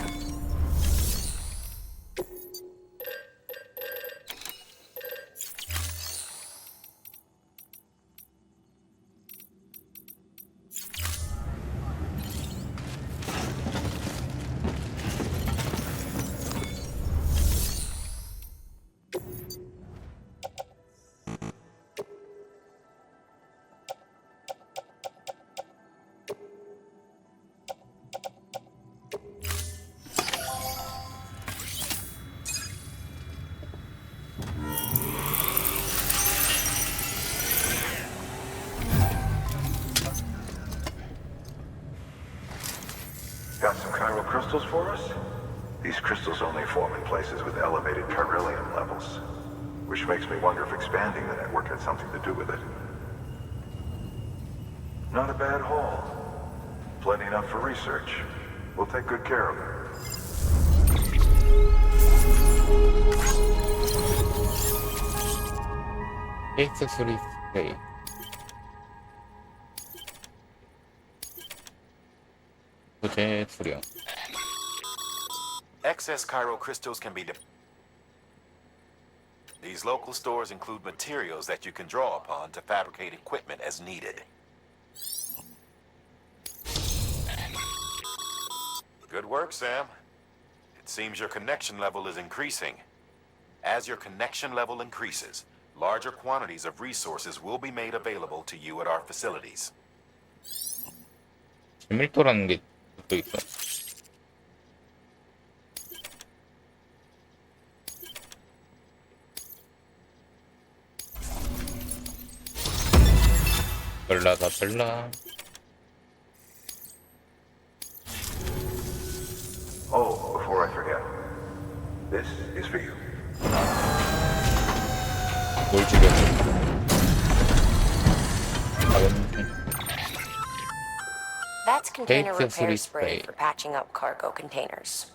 Got some chiral crystals for us? These crystals only form in places with elevated chiralium levels, which makes me wonder if expanding the network had something to do with it. Not a bad haul. Plenty enough for research. We'll take good care of it. 케이스 수리 스프레이. 소재 수령. Excess chiral crystals can be... These local stores include materials that you can draw upon to fabricate equipment as needed. Good work, Sam. It seems your connection level is increasing. As your connection level increases, larger quantities of resources will be made available to you at our facilities. 밀도라는 게 또 있어. 별나다 별나. Oh, before I forget. This is for you. 뭘 죽였지? That's container Take the repair city spray spray. for patching up cargo containers.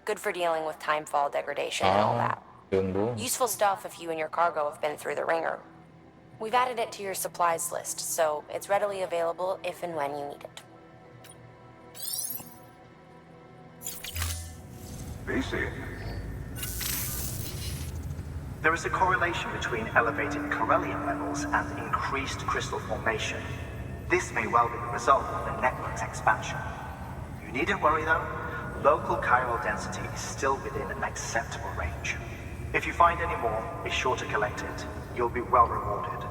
Good for dealing with timefall degradation and all that. 그 정도? Useful stuff if you and your cargo have been through the ringer. We've added it to your supplies list, so it's readily available if and when you need it. BC. There is a correlation between elevated chiralium levels and increased crystal formation. This may well be the result of the network's expansion. You needn't worry though. Local chiral density is still within an acceptable range. If you find any more, be sure to collect it. You'll be well rewarded.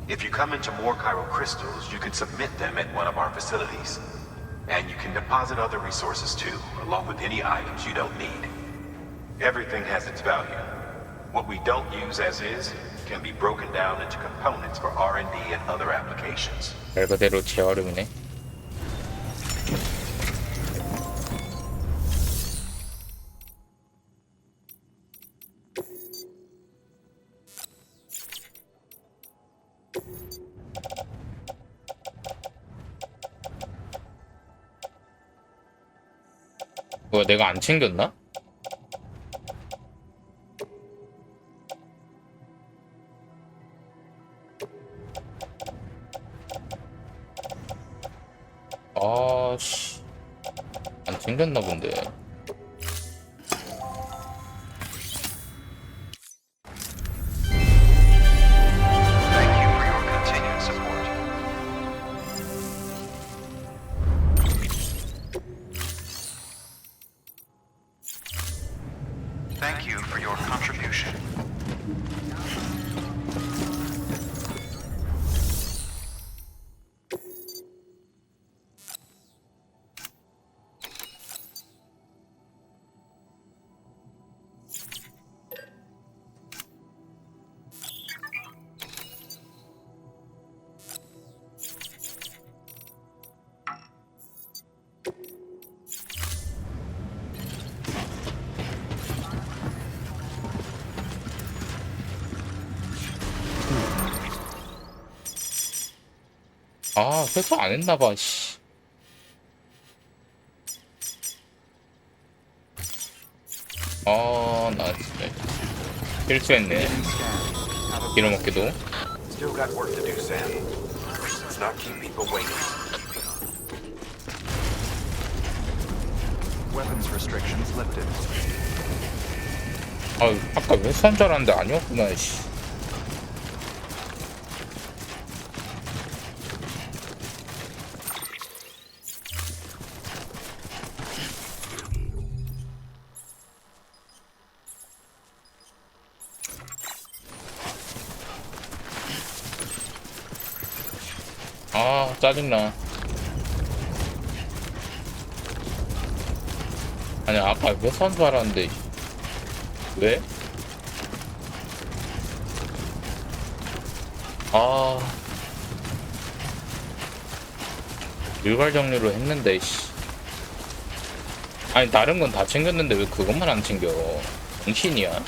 If you come into more chiral crystals, you can submit them at one of our facilities. And you can deposit other resources too, along with any items you don't need. Everything has its value. What we don't use as is can be broken down into components for R&D and other applications. 말 그대로 재활용이네. 뭐야, 내가 안 챙겼나? 아씨, 안 챙겼나 본데. Thank you for your continued support. Thank you for your contribution. 아, 세수 안 했나봐, 씨. 아, 나 진짜 실수했네. 빌어먹기도. Still got work to do, Sam. Let's not keep people waiting. Weapons restrictions lifted. 아, 아까 회수한 줄 알았는데 아니었구나, 씨. 아, 짜증나. 아니, 아까 회수한 줄 알았는데 왜? 아, 일괄 정리로 했는데, 씨. 아니, 다른 건 다 챙겼는데 왜 그것만 안 챙겨? 정신이야?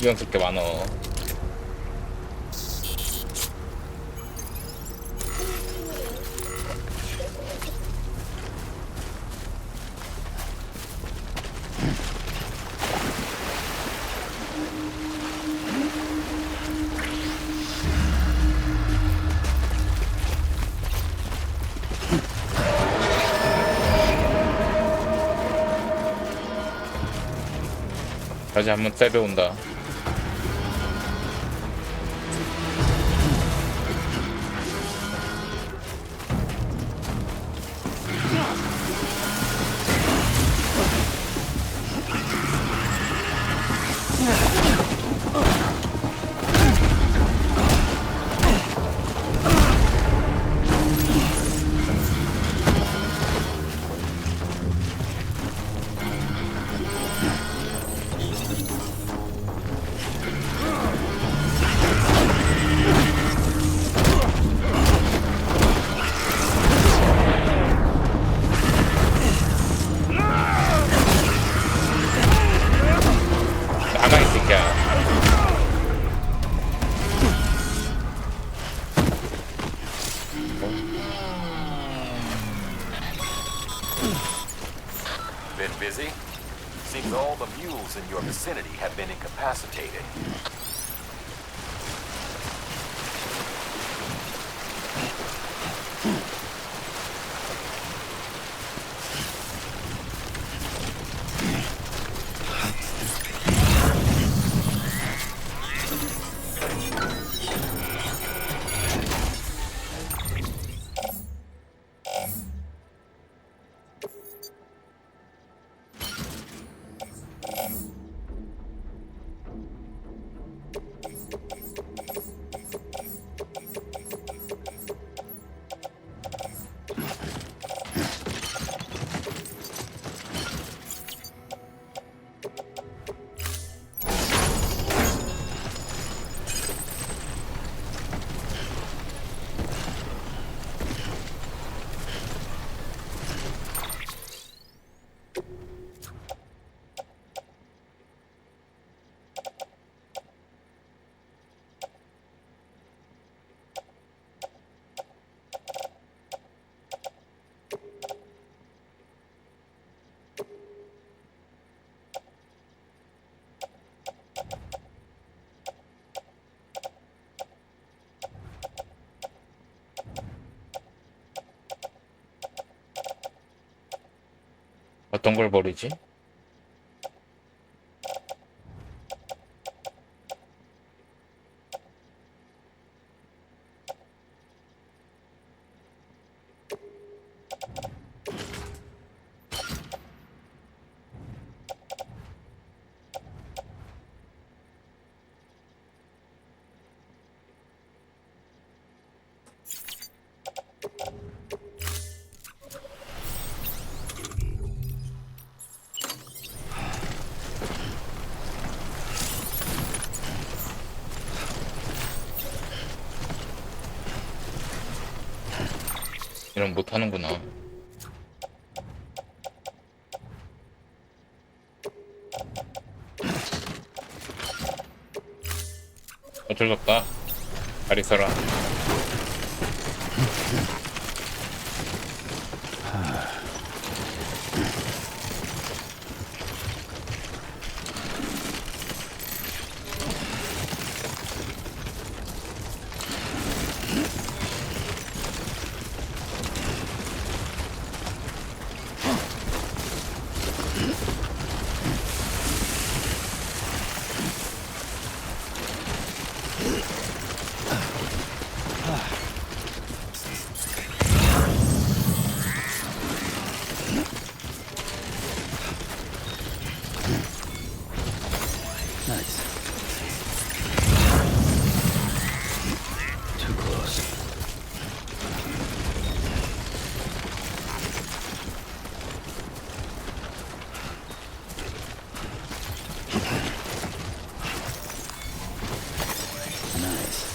신경 쓸 게 많어. 다시 한번 세배온다. 가만히 있을게야. Been busy? Seems all the mules in your vicinity have been incapacitated. 어떤 걸 버리지? 이런 못하는구나. 어쩔 수 없다. 다리 서라. Nice. Too close. Nice.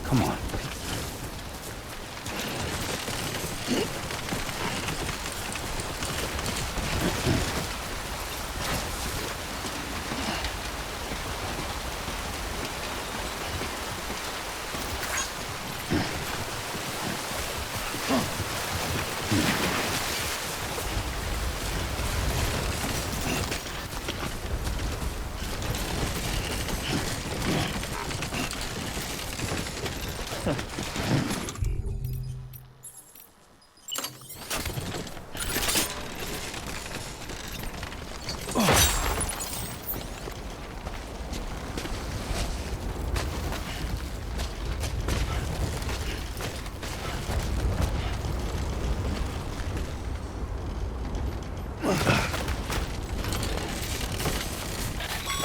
Come on.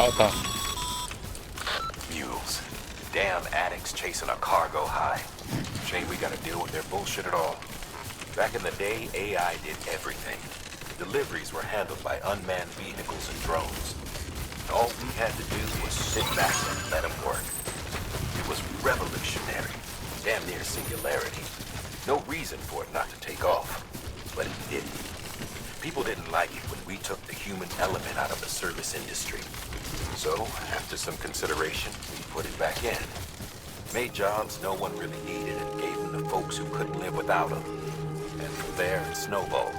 나왔다. Mules. Damn addicts chasing a cargo high. shame we gotta deal with their bullshit at all. Back in the day, AI did everything. Deliveries were handled by unmanned vehicles and drones. All we had to do was sit back and let them work. It was revolutionary, damn near singularity. No reason for it not to take off, but it didn't. People didn't like it when we took the human element out of the service industry. So, after some consideration, we put it back in. Made jobs no one really needed and gave them to folks who couldn't live without them. And from there, it snowballed.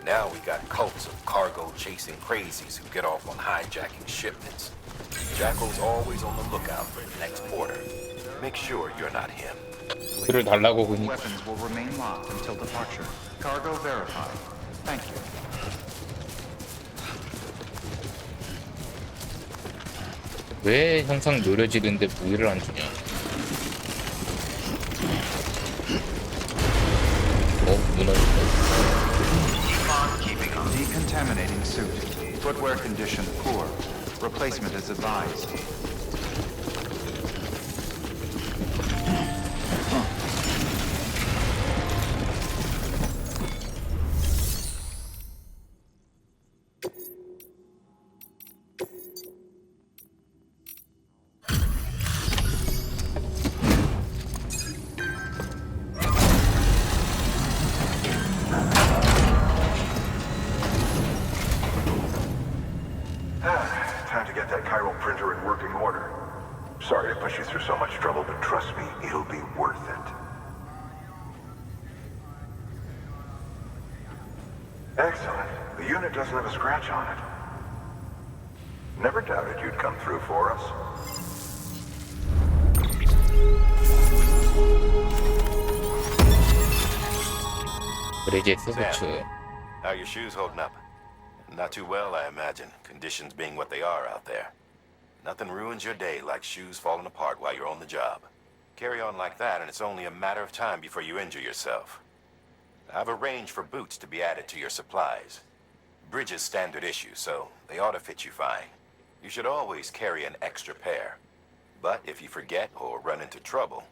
Now we got cults of cargo-chasing crazies who get off on hijacking shipments. Jackal's always on the lookout for the next porter. Make sure you're not him. 그를 달라고 그니 Weapons will remain locked until departure. Cargo verified. Thank you. 왜 항상 노려지는데 무기를 안 주냐? 무너졌다. Decontaminating suit. Footwear condition poor. Replacement is advised. Time to get that chiral printer in working order. Sorry to push you through so much trouble, but trust me, it'll be worth it. Excellent. The unit doesn't have a scratch on it. Never doubted you'd come through for us. 브리지스 부츠. How are your shoes holding up? Not too well, I imagine, conditions being what they are out there. Nothing ruins your day like shoes falling apart while you're on the job. Carry on like that, and it's only a matter of time before you injure yourself. I've arranged for boots to be added to your supplies. Bridges standard issue, so they ought to fit you fine. You should always carry an extra pair. But if you forget or run into trouble,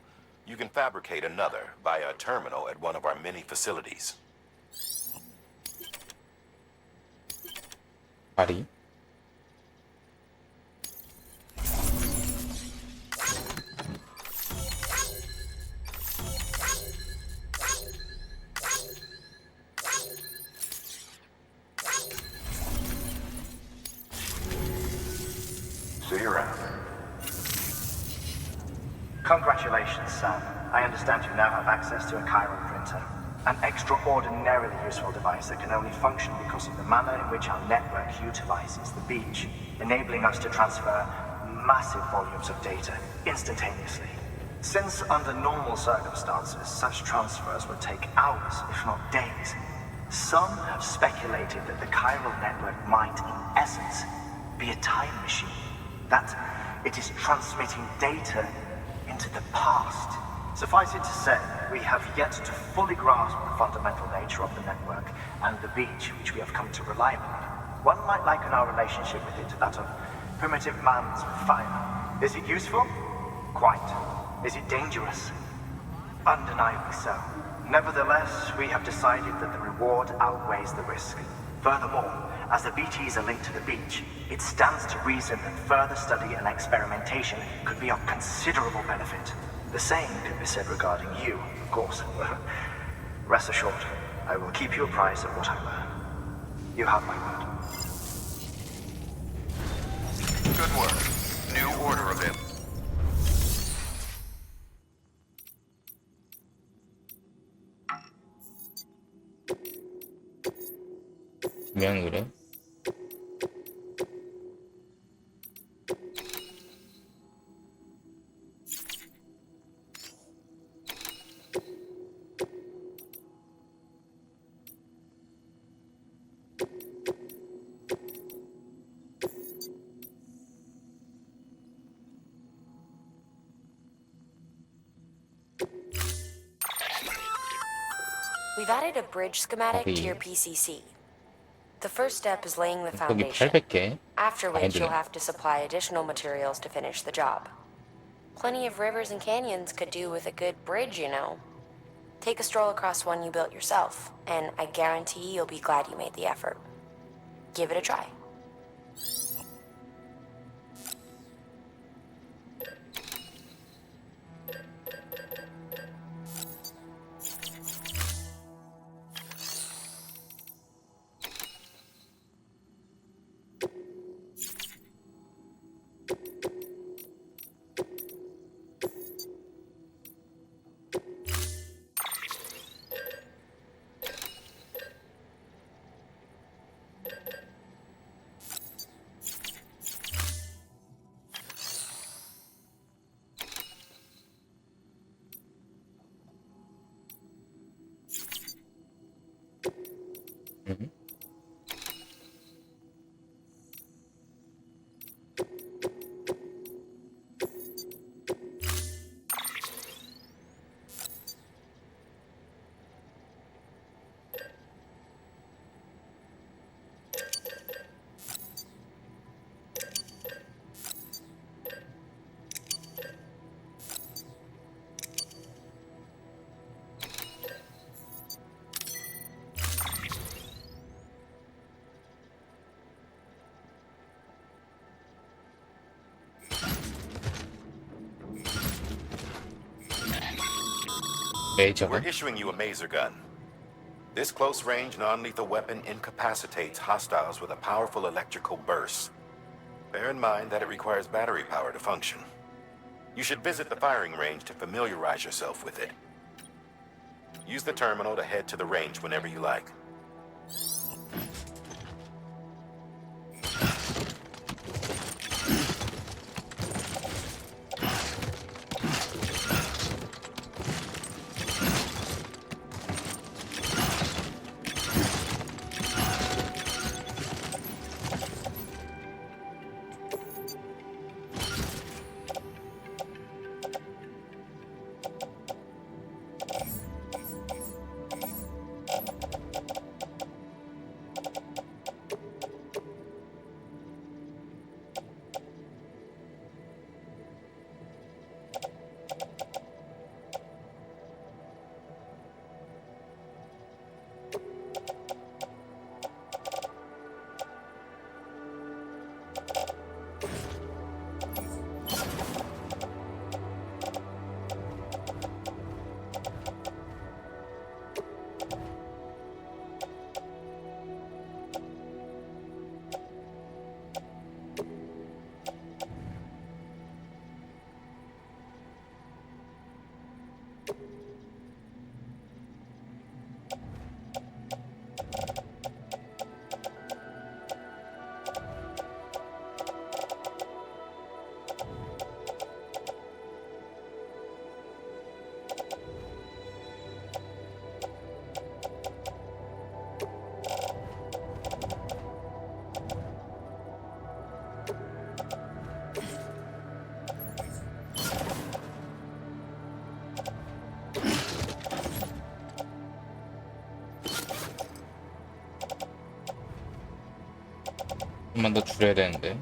you can fabricate another via a terminal at one of our many facilities. 다리. See you around. Congratulations, Sam. I understand you now have access to a chiral printer. An extraordinarily useful device that can only function because of the manner in which our network utilizes the beach, enabling us to transfer massive volumes of data instantaneously. Since under normal circumstances, such transfers would take hours, if not days, some have speculated that the chiral network might, in essence, be a time machine. That it is transmitting data into the past. Suffice it to say, we have yet to fully grasp the fundamental nature of the network and the beach which we have come to rely upon. One might liken our relationship with it to that of primitive man's with fire. Is it useful? Quite. Is it dangerous? Undeniably so. Nevertheless, we have decided that the reward outweighs the risk. Furthermore, as the BTs are linked to the beach, it stands to reason that further study and experimentation could be of considerable benefit. The same can be said regarding you, of course. Rest assured, I will keep you apprised of what I learn. You have my word. Good work. New order of it. 분명 그래. We've added a bridge schematic to your PCC. The first step is laying the 여기 foundation, 800개. after which 아이들이. you'll have to supply additional materials to finish the job. Plenty of rivers and canyons could do with a good bridge, you know. Take a stroll across one you built yourself, and I guarantee you'll be glad you made the effort. Give it a try. 레이저 We're 건? issuing you a maser gun. This close-range, non-lethal weapon incapacitates hostiles with a powerful electrical burst. Bear in mind that it requires battery power to function. You should visit the firing range to familiarize yourself with it. Use the terminal to head to the range whenever you like. 좀만 더 줄여야 되는데.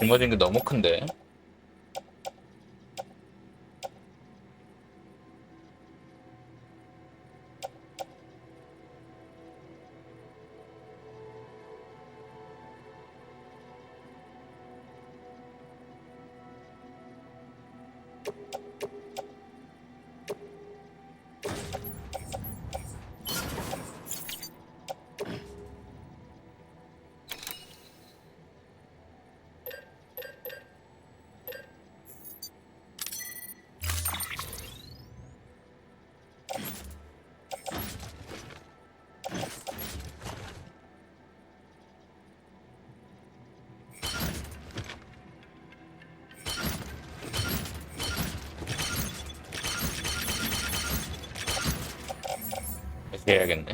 짊어진 게 너무 큰데. 그렇게 해야겠네.